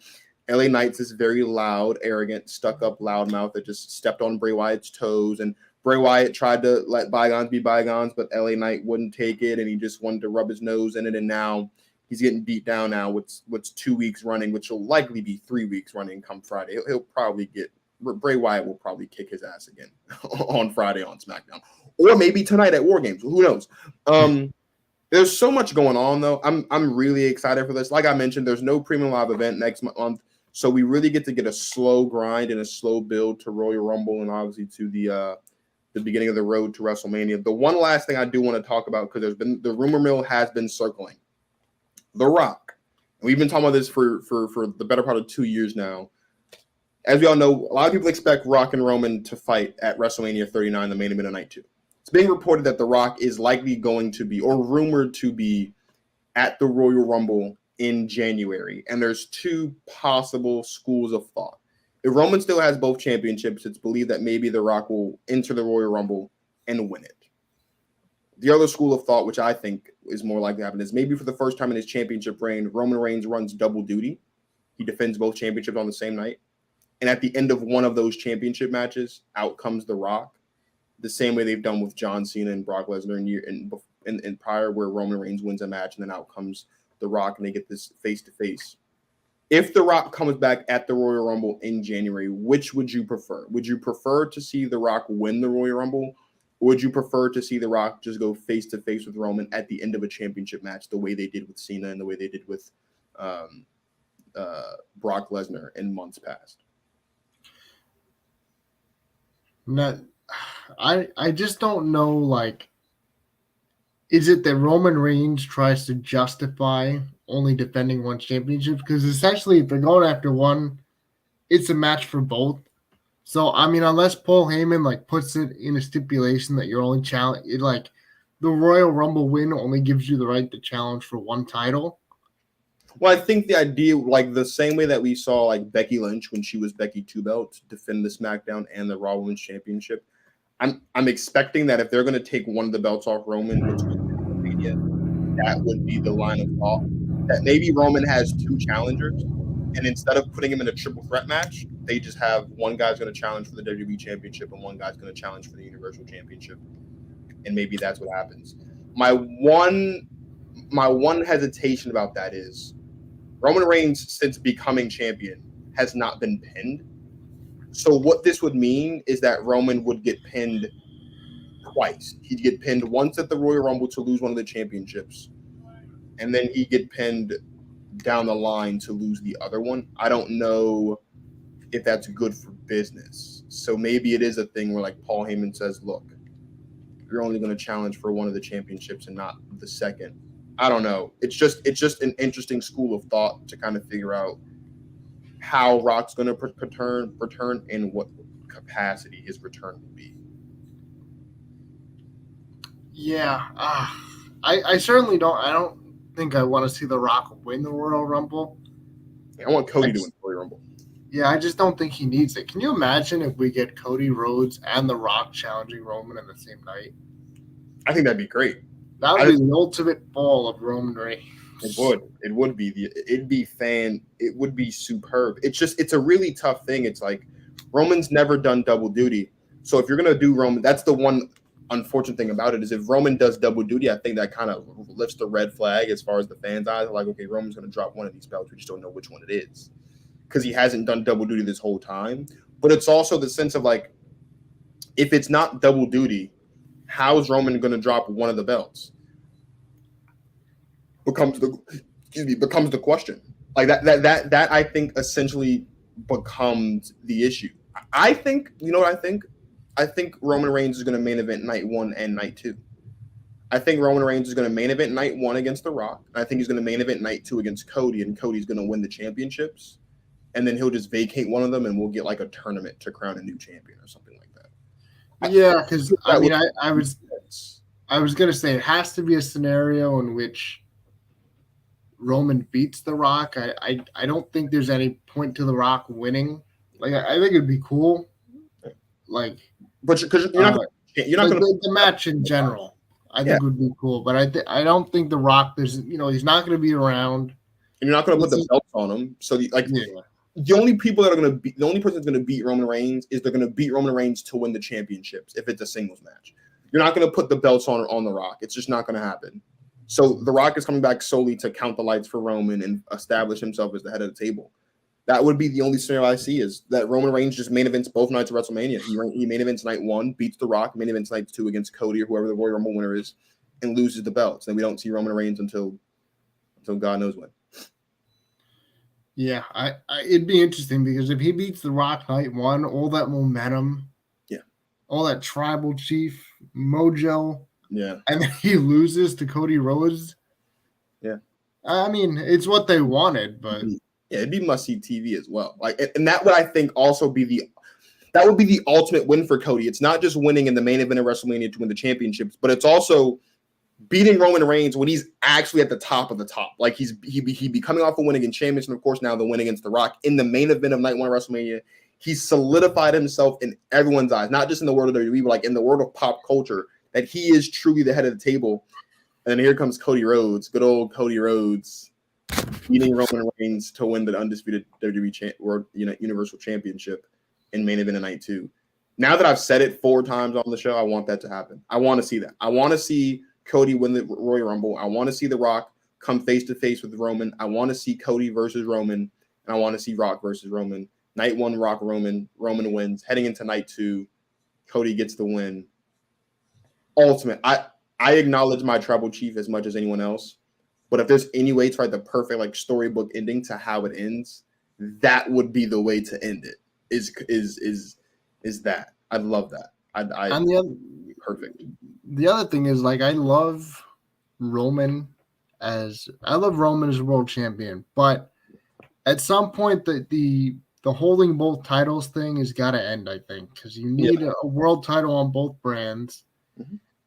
LA Knight's this very loud, arrogant, stuck-up loudmouth that just stepped on Bray Wyatt's toes, and Bray Wyatt tried to let bygones be bygones, but LA Knight wouldn't take it, and he just wanted to rub his nose in it, and now he's getting beat down now. What's 2 weeks running, which will likely be 3 weeks running come Friday. He'll probably Bray Wyatt will probably kick his ass again on Friday on SmackDown, or maybe tonight at WarGames. Who knows? There's so much going on though. I'm really excited for this. Like I mentioned, there's no premium live event next month, so we really get to get a slow grind and a slow build to Royal Rumble and obviously to the beginning of the road to WrestleMania. The one last thing I do want to talk about, because the rumor mill has been circling. The Rock. We've been talking about this for the better part of 2 years now. As we all know, a lot of people expect Rock and Roman to fight at WrestleMania 39, the main event of night 2. It's being reported that The Rock is likely going to be, or rumored to be, at the Royal Rumble in January. And there's two possible schools of thought. If Roman still has both championships, it's believed that maybe The Rock will enter the Royal Rumble and win it. The other school of thought, which I think is more likely to happen, is maybe for the first time in his championship reign, Roman Reigns runs double duty. He defends both championships on the same night. And at the end of one of those championship matches, out comes The Rock, the same way they've done with John Cena and Brock Lesnar in prior, where Roman Reigns wins a match and then out comes The Rock and they get this face-to-face. If The Rock comes back at the Royal Rumble in January, which would you prefer? Would you prefer to see The Rock win the Royal Rumble? Or would you prefer to see The Rock just go face-to-face with Roman at the end of a championship match, the way they did with Cena and the way they did with Brock Lesnar in months past? I just don't know, like, is it that Roman Reigns tries to justify only defending one championship? Because essentially, if they're going after one, it's a match for both. So, I mean, unless Paul Heyman, like, puts it in a stipulation that you're only the Royal Rumble win only gives you the right to challenge for one title. Well, I think the idea, like the same way that we saw like Becky Lynch when she was Becky Two Belts defend the SmackDown and the Raw Women's Championship, I'm expecting that if they're going to take one of the belts off Roman, which that would be the line of thought. That maybe Roman has two challengers, and instead of putting him in a triple threat match, they just have one guy's going to challenge for the WWE Championship and one guy's going to challenge for the Universal Championship, and maybe that's what happens. My one hesitation about that is Roman Reigns, since becoming champion, has not been pinned. So what this would mean is that Roman would get pinned twice. He'd get pinned once at the Royal Rumble to lose one of the championships, and then he'd get pinned down the line to lose the other one. I don't know if that's good for business. So maybe it is a thing where like Paul Heyman says, look, you're only going to challenge for one of the championships and not the second. I don't know. It's just an interesting school of thought to kind of figure out how Rock's going to return and what capacity his return will be. Yeah, I certainly don't. I don't think I want to see The Rock win the Royal Rumble. Yeah, I want Cody to win the Royal Rumble. Yeah, I just don't think he needs it. Can you imagine if we get Cody Rhodes and The Rock challenging Roman in the same night? I think that'd be great. That would be the ultimate fall of Roman Reigns. It would. It would be It would be superb. It's a really tough thing. It's like Roman's never done double duty. So if you're gonna do Roman, that's the one unfortunate thing about it is if Roman does double duty, I think that kind of lifts the red flag as far as the fans' eyes. Like, okay, Roman's gonna drop one of these belts. We just don't know which one it is because he hasn't done double duty this whole time. But it's also the sense of like, if it's not double duty, how is Roman gonna drop one of the belts? Becomes the question. Like that I think essentially becomes the issue. I think, you know what I think? I think Roman Reigns is going to main event night 1 and night 2. I think Roman Reigns is going to main event night 1 against The Rock. I think he's going to main event night 2 against Cody, and Cody's going to win the championships. And then he'll just vacate one of them, and we'll get like a tournament to crown a new champion or something like that. Yeah, because I mean, I was going to say it has to be a scenario in which Roman beats The Rock. I don't think there's any point to The Rock winning. Like, I think it'd be cool. Like, but because you're not going to the match in general, I think would be cool. But I don't think The Rock. He's not going to be around, and you're not going to put the belts on him. So the only people that are going to be the only person that's going to beat Roman Reigns is they're going to beat Roman Reigns to win the championships if it's a singles match. You're not going to put the belts on The Rock. It's just not going to happen. So The Rock is coming back solely to count the lights for Roman and establish himself as the head of the table. That would be the only scenario I see is that Roman Reigns just main events both nights of WrestleMania. He main events night 1, beats The Rock, main events night 2 against Cody or whoever the Royal Rumble winner is, and loses the belts. And we don't see Roman Reigns until God knows when. Yeah, it'd be interesting because if he beats The Rock night 1, all that momentum, all that tribal chief mojo, and then he loses to Cody Rhodes. Yeah, I mean, it's what they wanted, but. Yeah, it'd be must-see TV as well. Like, and that would, I think, also be the ultimate win for Cody. It's not just winning in the main event of WrestleMania to win the championships, but it's also beating Roman Reigns when he's actually at the top of the top. Like he be coming off a win against Sheamus, and of course now the win against The Rock in the main event of night 1 of WrestleMania. He's solidified himself in everyone's eyes, not just in the world of WWE, but like in the world of pop culture, that he is truly the head of the table. And then here comes Cody Rhodes, good old Cody Rhodes, beating Roman Reigns to win the undisputed WWE World Universal Championship in main event of night 2. Now that I've said it 4 times on the show, I want that to happen. I want to see that. I want to see Cody win the Royal Rumble. I want to see The Rock come face to face with Roman. I want to see Cody versus Roman, and I want to see Rock versus Roman. Night 1, Rock Roman wins. Heading into night 2, Cody gets the win. Ultimate. I acknowledge my tribal chief as much as anyone else. But if there's any way to write the perfect like storybook ending to how it ends, that would be the way to end it. Is that? I'd love that. Perfect. The other thing is like I love Roman as world champion, but at some point the holding both titles thing has got to end. I think because you need a world title on both brands,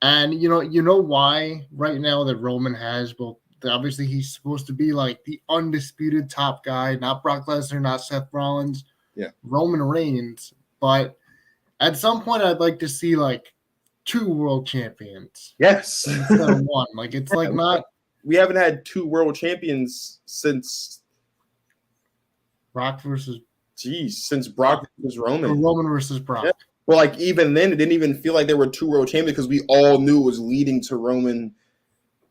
and you know why right now that Roman has both. Obviously, he's supposed to be like the undisputed top guy, not Brock Lesnar, not Seth Rollins, Roman Reigns. But at some point, I'd like to see like 2 world champions. Yes, instead of 1. Like it's like not. We haven't had 2 world champions since Brock versus. Since Brock versus Roman. Or Roman versus Brock. Yeah. Well, like even then, it didn't even feel like there were 2 world champions because we all knew it was leading to Roman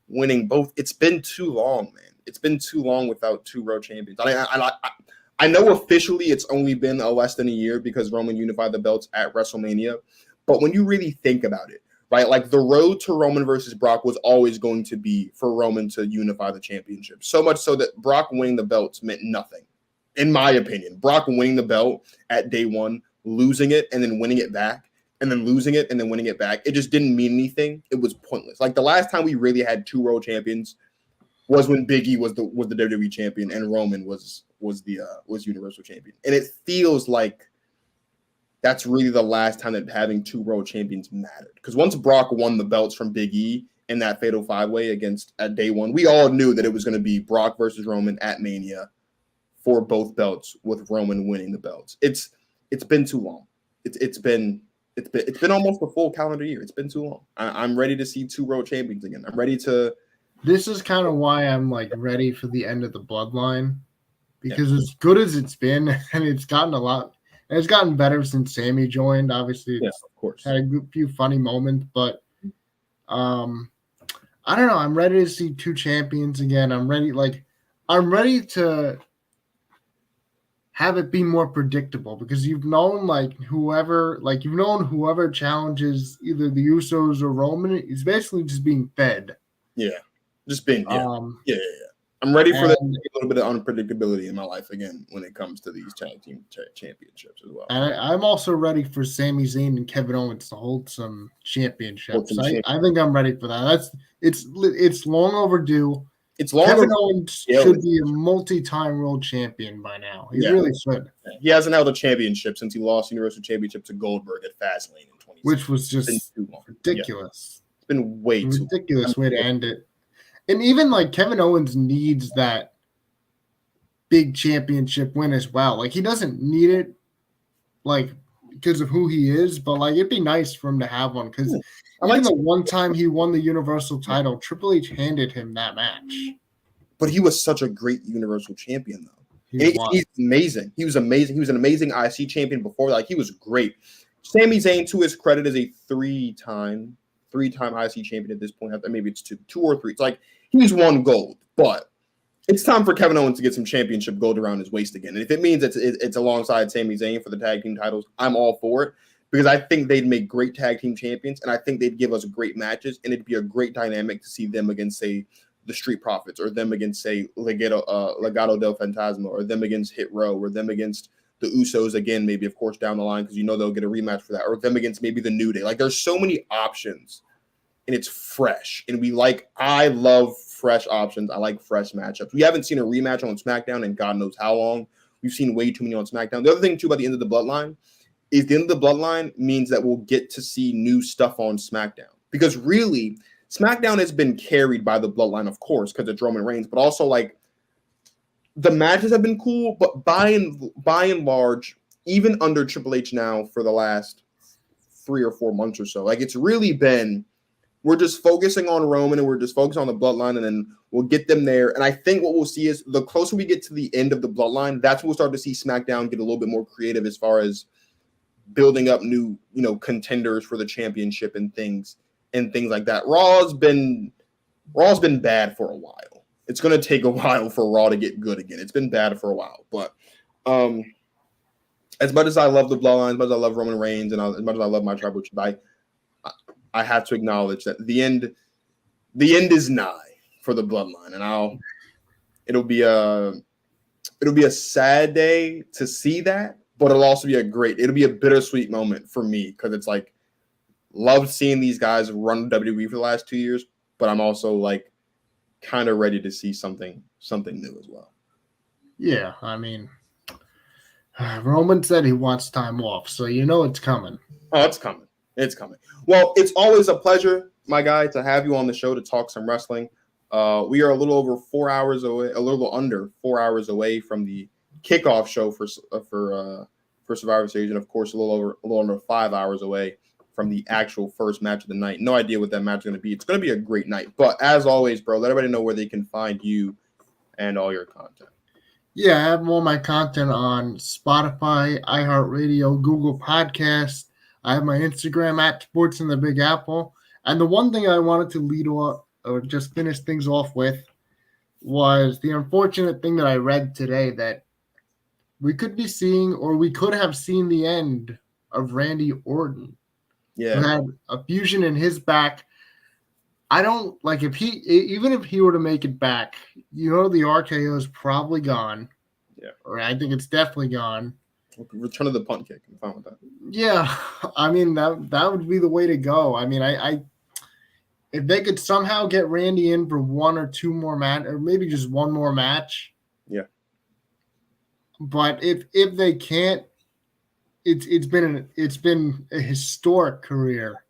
winning both. It's been too long, man. It's been too long without 2 world champions. I know officially it's only been less than a year because Roman unified the belts at WrestleMania. But when you really think about it, right, like the road to Roman versus Brock was always going to be for Roman to unify the championship. So much so that Brock winning the belts meant nothing, in my opinion. Brock winning the belt at day 1, losing it, and then winning it back, and then losing it and then winning it back. It just didn't mean anything. It was pointless. Like the last time we really had 2 world champions was when Big E was the WWE champion and Roman was Universal champion. And it feels like that's really the last time that having 2 world champions mattered. Because once Brock won the belts from Big E in that fatal 5-way at day 1, we all knew that it was going to be Brock versus Roman at Mania for both belts with Roman winning the belts. It's been too long. It's been almost a full calendar year. It's been too long. I'm ready to see 2 world champions again. I'm ready to. This is kind of why I'm like ready for the end of the Bloodline, because as good as it's been, and it's gotten better since Sami joined. Obviously, it's of course had a few funny moments, but I don't know. I'm ready to see 2 champions again. I'm ready to have it be more predictable, because you've known whoever challenges either the Usos or Roman is basically just being fed. Yeah, just being I'm ready for a little bit of unpredictability in my life again when it comes to these tag team championships as well. And I'm also ready for Sami Zayn and Kevin Owens to hold some championships. I think I'm ready for that. It's long overdue. Kevin Owens should be a multi-time world champion by now. He really should. He hasn't held a championship since he lost Universal Championship to Goldberg at Fastlane in 2016. Which was just ridiculous. Yeah. It's been way too ridiculous way to end it. And even Kevin Owens needs that big championship win as well. He doesn't need it because of who he is, but it'd be nice for him to have one, because the one time he won the Universal title, Triple H handed him that match. But he was such a great Universal champion, though. He's amazing. He was amazing. He was an amazing IC champion before that. He was great. Sami Zayn, to his credit, is a three-time IC champion at this point. Maybe it's two or three. It's he's won gold, but it's time for Kevin Owens to get some championship gold around his waist again. And if it means it's alongside Sami Zayn for the tag team titles, I'm all for it, because I think they'd make great tag team champions, and I think they'd give us great matches, and it'd be a great dynamic to see them against, say, the Street Profits, or them against, say, Legado del Fantasma, or them against Hit Row, or them against the Usos again, maybe, of course, down the line, because they'll get a rematch for that, or them against maybe the New Day. There's so many options, and it's fresh. And I love fresh options. I like fresh matchups. We haven't seen a rematch on SmackDown in God knows how long. We've seen way too many on SmackDown. The other thing, too, about the end of the Bloodline is the end of the Bloodline means that we'll get to see new stuff on SmackDown. Because really, SmackDown has been carried by the Bloodline, of course, because it's Roman Reigns, but also, the matches have been cool, but by and large, even under Triple H now for the last 3 or 4 months or so, it's really been, we're just focusing on Roman, and we're just focusing on the Bloodline, and then we'll get them there. And I think what we'll see is the closer we get to the end of the Bloodline, that's when we'll start to see SmackDown get a little bit more creative as far as building up new, contenders for the championship and things like that. Raw's been bad for a while. It's going to take a while for Raw to get good again. It's been bad for a while, but as much as I love the Bloodline, as much as I love Roman Reigns, and as much as I love my tribal chief, I have to acknowledge that the end is nigh for the Bloodline, and it'll be a sad day to see that, but it'll also be it'll be a bittersweet moment for me, because it's loved seeing these guys run WWE for the last 2 years, but I'm also kind of ready to see something new as well. Yeah, Roman said he wants time off, so it's coming. Oh, it's coming. It's coming. Well, it's always a pleasure, my guy, to have you on the show to talk some wrestling. We are a little over 4 hours away, a little under 4 hours away from the kickoff show for Survivor Series, and of course, a little under 5 hours away from the actual first match of the night. No idea what that match is going to be. It's going to be a great night. But as always, bro, let everybody know where they can find you and all your content. Yeah, I have all my content on Spotify, iHeartRadio, Google Podcasts. I have my Instagram at Sports in the Big Apple. And the one thing I wanted to lead off, or just finish things off with, was the unfortunate thing that I read today, that we could be seeing, or we could have seen, the end of Randy Orton. Yeah. Who had a fusion in his back. I don't even if he were to make it back, the RKO is probably gone. Yeah. Or I think it's definitely gone. Return of the punt kick. I'm fine with that. Yeah. That would be the way to go. If they could somehow get Randy in for 1 or 2 more match, or maybe just 1 more match. Yeah. But if they can't, it's been a historic career.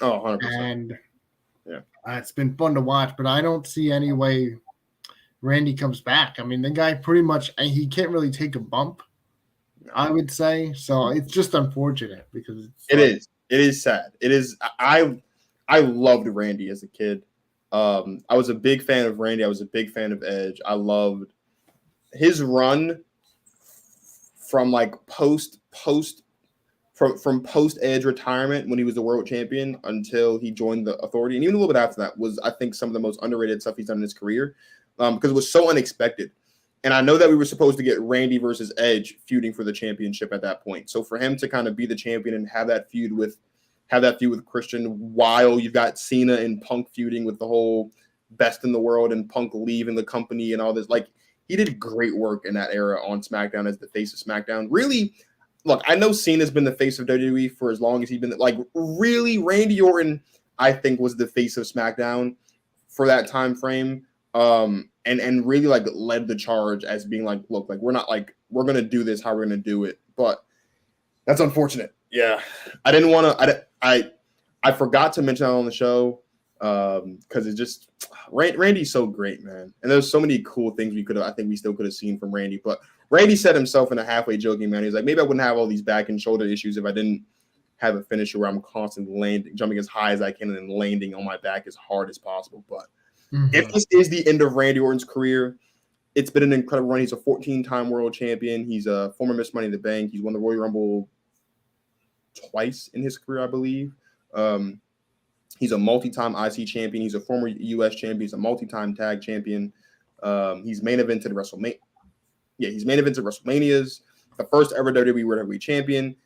Oh, 100%. And yeah, it's been fun to watch, but I don't see any way Randy comes back. I mean, the guy pretty much he can't really take a bump, I would say. So it's just unfortunate because it is sad. It is. I loved Randy as a kid. I was a big fan of Randy. I was a big fan of Edge. I loved his run from like post Edge retirement when he was the world champion until he joined the Authority, and even a little bit after that was, I think, some of the most underrated stuff he's done in his career, because it was so unexpected. And I know that we were supposed to get Randy versus Edge feuding for the championship at that point. So for him to kind of be the champion and have that feud with Christian, while you've got Cena and Punk feuding with the whole best in the world and Punk leaving the company and all this, like, he did great work in that era on SmackDown as the face of SmackDown. Really, look, I know Cena's been the face of WWE for as long as he's been. Like, really, Randy Orton, I think, was the face of SmackDown for that time frame. And really like led the charge as being like, look, like we're going to do this how we're going to do it. But that's unfortunate. Yeah. I didn't want to, I forgot to mention that on the show because it just, Randy's so great, man. And there's so many cool things we still could have seen from Randy. But Randy said himself in a halfway joking manner, he's like, maybe I wouldn't have all these back and shoulder issues if I didn't have a finisher where I'm constantly jumping as high as I can and then landing on my back as hard as possible. But if this is the end of Randy Orton's career, it's been an incredible run. He's a 14-time world champion. He's a former Miss Money in the Bank. He's won the Royal Rumble twice in his career, I believe. He's a multi-time IC champion. He's a former U.S. champion. He's a multi-time tag champion. He's main evented WrestleMania. Yeah, he's main evented WrestleManias. The first ever WWE World Heavyweight Champion.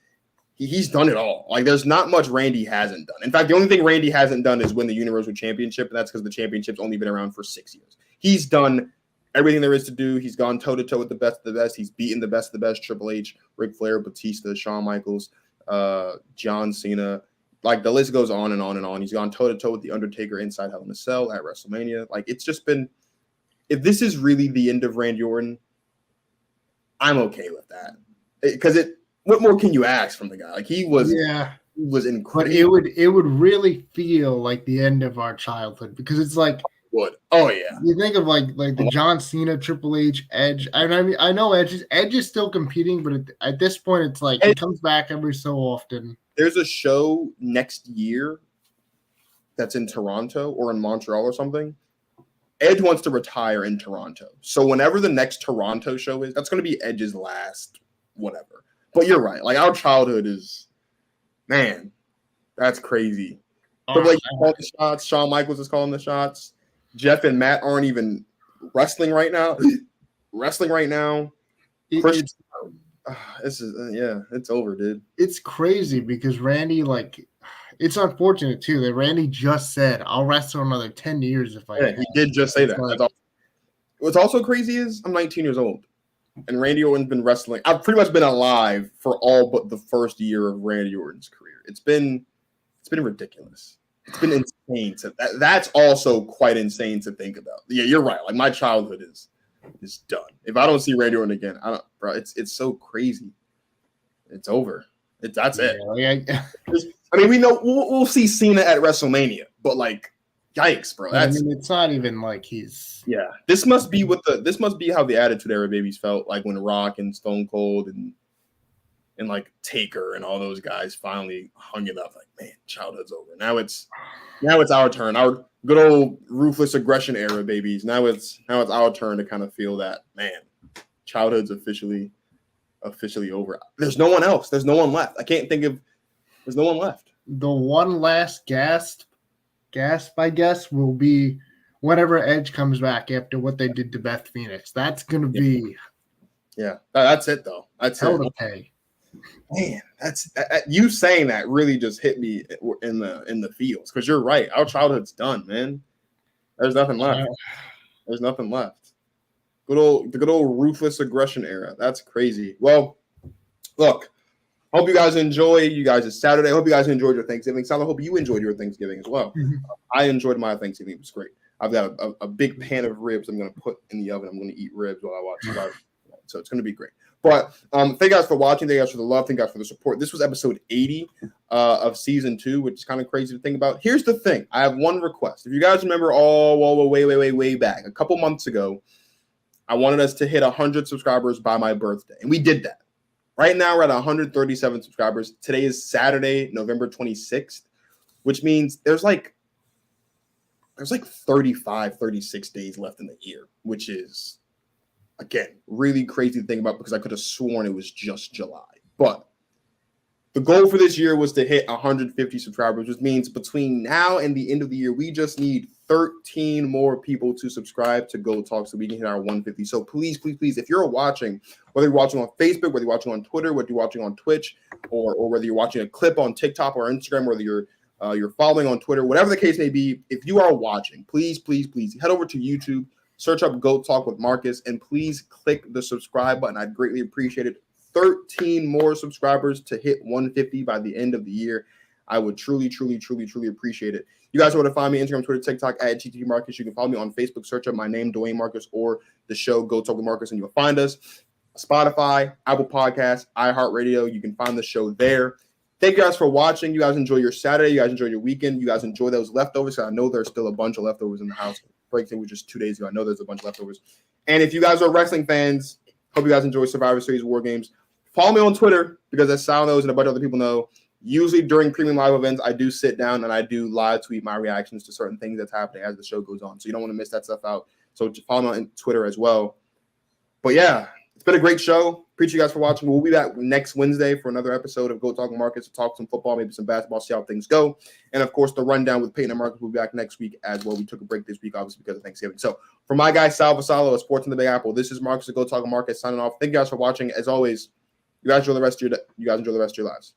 He's done it all. Like, there's not much Randy hasn't done. In fact, the only thing Randy hasn't done is win the Universal Championship, and that's because the championship's only been around for 6 years. He's done everything there is to do. He's gone toe-to-toe with the best of the best. He's beaten the best of the best, Triple H, Ric Flair, Batista, Shawn Michaels, John Cena. Like, the list goes on and on and on. He's gone toe-to-toe with The Undertaker inside Hell in a Cell at WrestleMania. Like, it's just been – if this is really the end of Randy Orton, I'm okay with that. Because what more can you ask from the guy? Like, he was incredible. But it would really feel like the end of our childhood because it's like oh yeah. You think of like the John Cena, Triple H, Edge. I mean, I know Edge is still competing, but at this point, it's like he comes back every so often. There's a show next year that's in Toronto or in Montreal or something. Edge wants to retire in Toronto, so whenever the next Toronto show is, that's going to be Edge's last whatever. But you're right. Like, our childhood is, man, that's crazy. Triple H calling the shots. Shawn Michaels is calling the shots. Jeff and Matt aren't even wrestling right now. It's over, dude. It's crazy because Randy, like, it's unfortunate too that Randy just said, "I'll wrestle another 10 years if I." Yeah, he did just say that. Like, what's also crazy is I'm 19 years old. And Randy Orton's been wrestling. I've pretty much been alive for all but the first year of Randy Orton's career. It's been ridiculous. It's been insane. That's also quite insane to think about. Yeah, you're right. Like, my childhood is done. If I don't see Randy Orton again, it's so crazy. It's over. That's it. I mean, we know we'll see Cena at WrestleMania, but like, yikes, bro. I mean, it's not even like he's. Yeah, this must be how the Attitude Era babies felt like when Rock and Stone Cold and like Taker and all those guys finally hung it up. Like, man, childhood's over. Now it's our turn. Our good old Ruthless Aggression Era babies. Now it's our turn to kind of feel that, man, childhood's officially over. There's no one else. There's no one left. There's no one left. The one last gasp, I guess, will be whenever Edge comes back after what they did to Beth Phoenix. That's going to be. Yeah, that's it, though. That's hell to pay. Man, that's you saying that really just hit me in the feels because you're right. Our childhood's done, man. There's nothing left. There's nothing left. The good old Ruthless Aggression Era. That's crazy. Well, look. Hope you guys enjoy you guys' Saturday. I hope you guys enjoyed your Thanksgiving. Sal, I hope you enjoyed your Thanksgiving as well. Mm-hmm. I enjoyed my Thanksgiving. It was great. I've got a big pan of ribs I'm going to put in the oven. I'm going to eat ribs while I watch. So it's going to be great. But thank you guys for watching. Thank you guys for the love. Thank you guys for the support. This was episode 80 of season 2, which is kind of crazy to think about. Here's the thing. I have one request. If you guys remember way back, a couple months ago, I wanted us to hit 100 subscribers by my birthday, and we did that. Right now, we're at 137 subscribers. Today is Saturday, November 26th, which means there's like 35, 36 days left in the year, which is, again, really crazy to think about because I could have sworn it was just July. But the goal for this year was to hit 150 subscribers, which means between now and the end of the year, we just need 13 more people to subscribe to Go Talk so we can hit our 150. So please, please, please, if you're watching, whether you're watching on Facebook, whether you're watching on Twitter, whether you're watching on Twitch, or whether you're watching a clip on TikTok or Instagram, whether you're following on Twitter, whatever the case may be, if you are watching, please, please, please head over to YouTube, search up Go Talk with Marcus, and please click the subscribe button. I'd greatly appreciate it. 13 more subscribers to hit 150 by the end of the year. I would truly, truly, truly, truly appreciate it. You guys want to find me Instagram, Twitter, TikTok at GT Marcus. You can follow me on Facebook, search up my name, Dwayne Marcus, or the show Go Talk with Marcus, and you'll find us. Spotify, Apple Podcasts, iHeartRadio. You can find the show there. Thank you guys for watching. You guys enjoy your Saturday. You guys enjoy your weekend. You guys enjoy those leftovers. I know there's still a bunch of leftovers in the house. Breaking was just 2 days ago. I know there's a bunch of leftovers. And if you guys are wrestling fans, hope you guys enjoy Survivor Series War Games. Follow me on Twitter because as Sal knows and a bunch of other people know, usually during premium live events, I do sit down and I do live tweet my reactions to certain things that's happening as the show goes on. So you don't want to miss that stuff out. So follow me on Twitter as well. But yeah, it's been a great show. Appreciate you guys for watching. We'll be back next Wednesday for another episode of Go Talk Markets to talk some football, maybe some basketball, see how things go. And of course, the rundown with Peyton and Marcus will be back next week as well. We took a break this week, obviously, because of Thanksgiving. So for my guy, Sal Vassallo of Sports in the Big Apple, this is Marcus of Go Talk Markets signing off. Thank you guys for watching. As always, you guys enjoy the rest of your lives.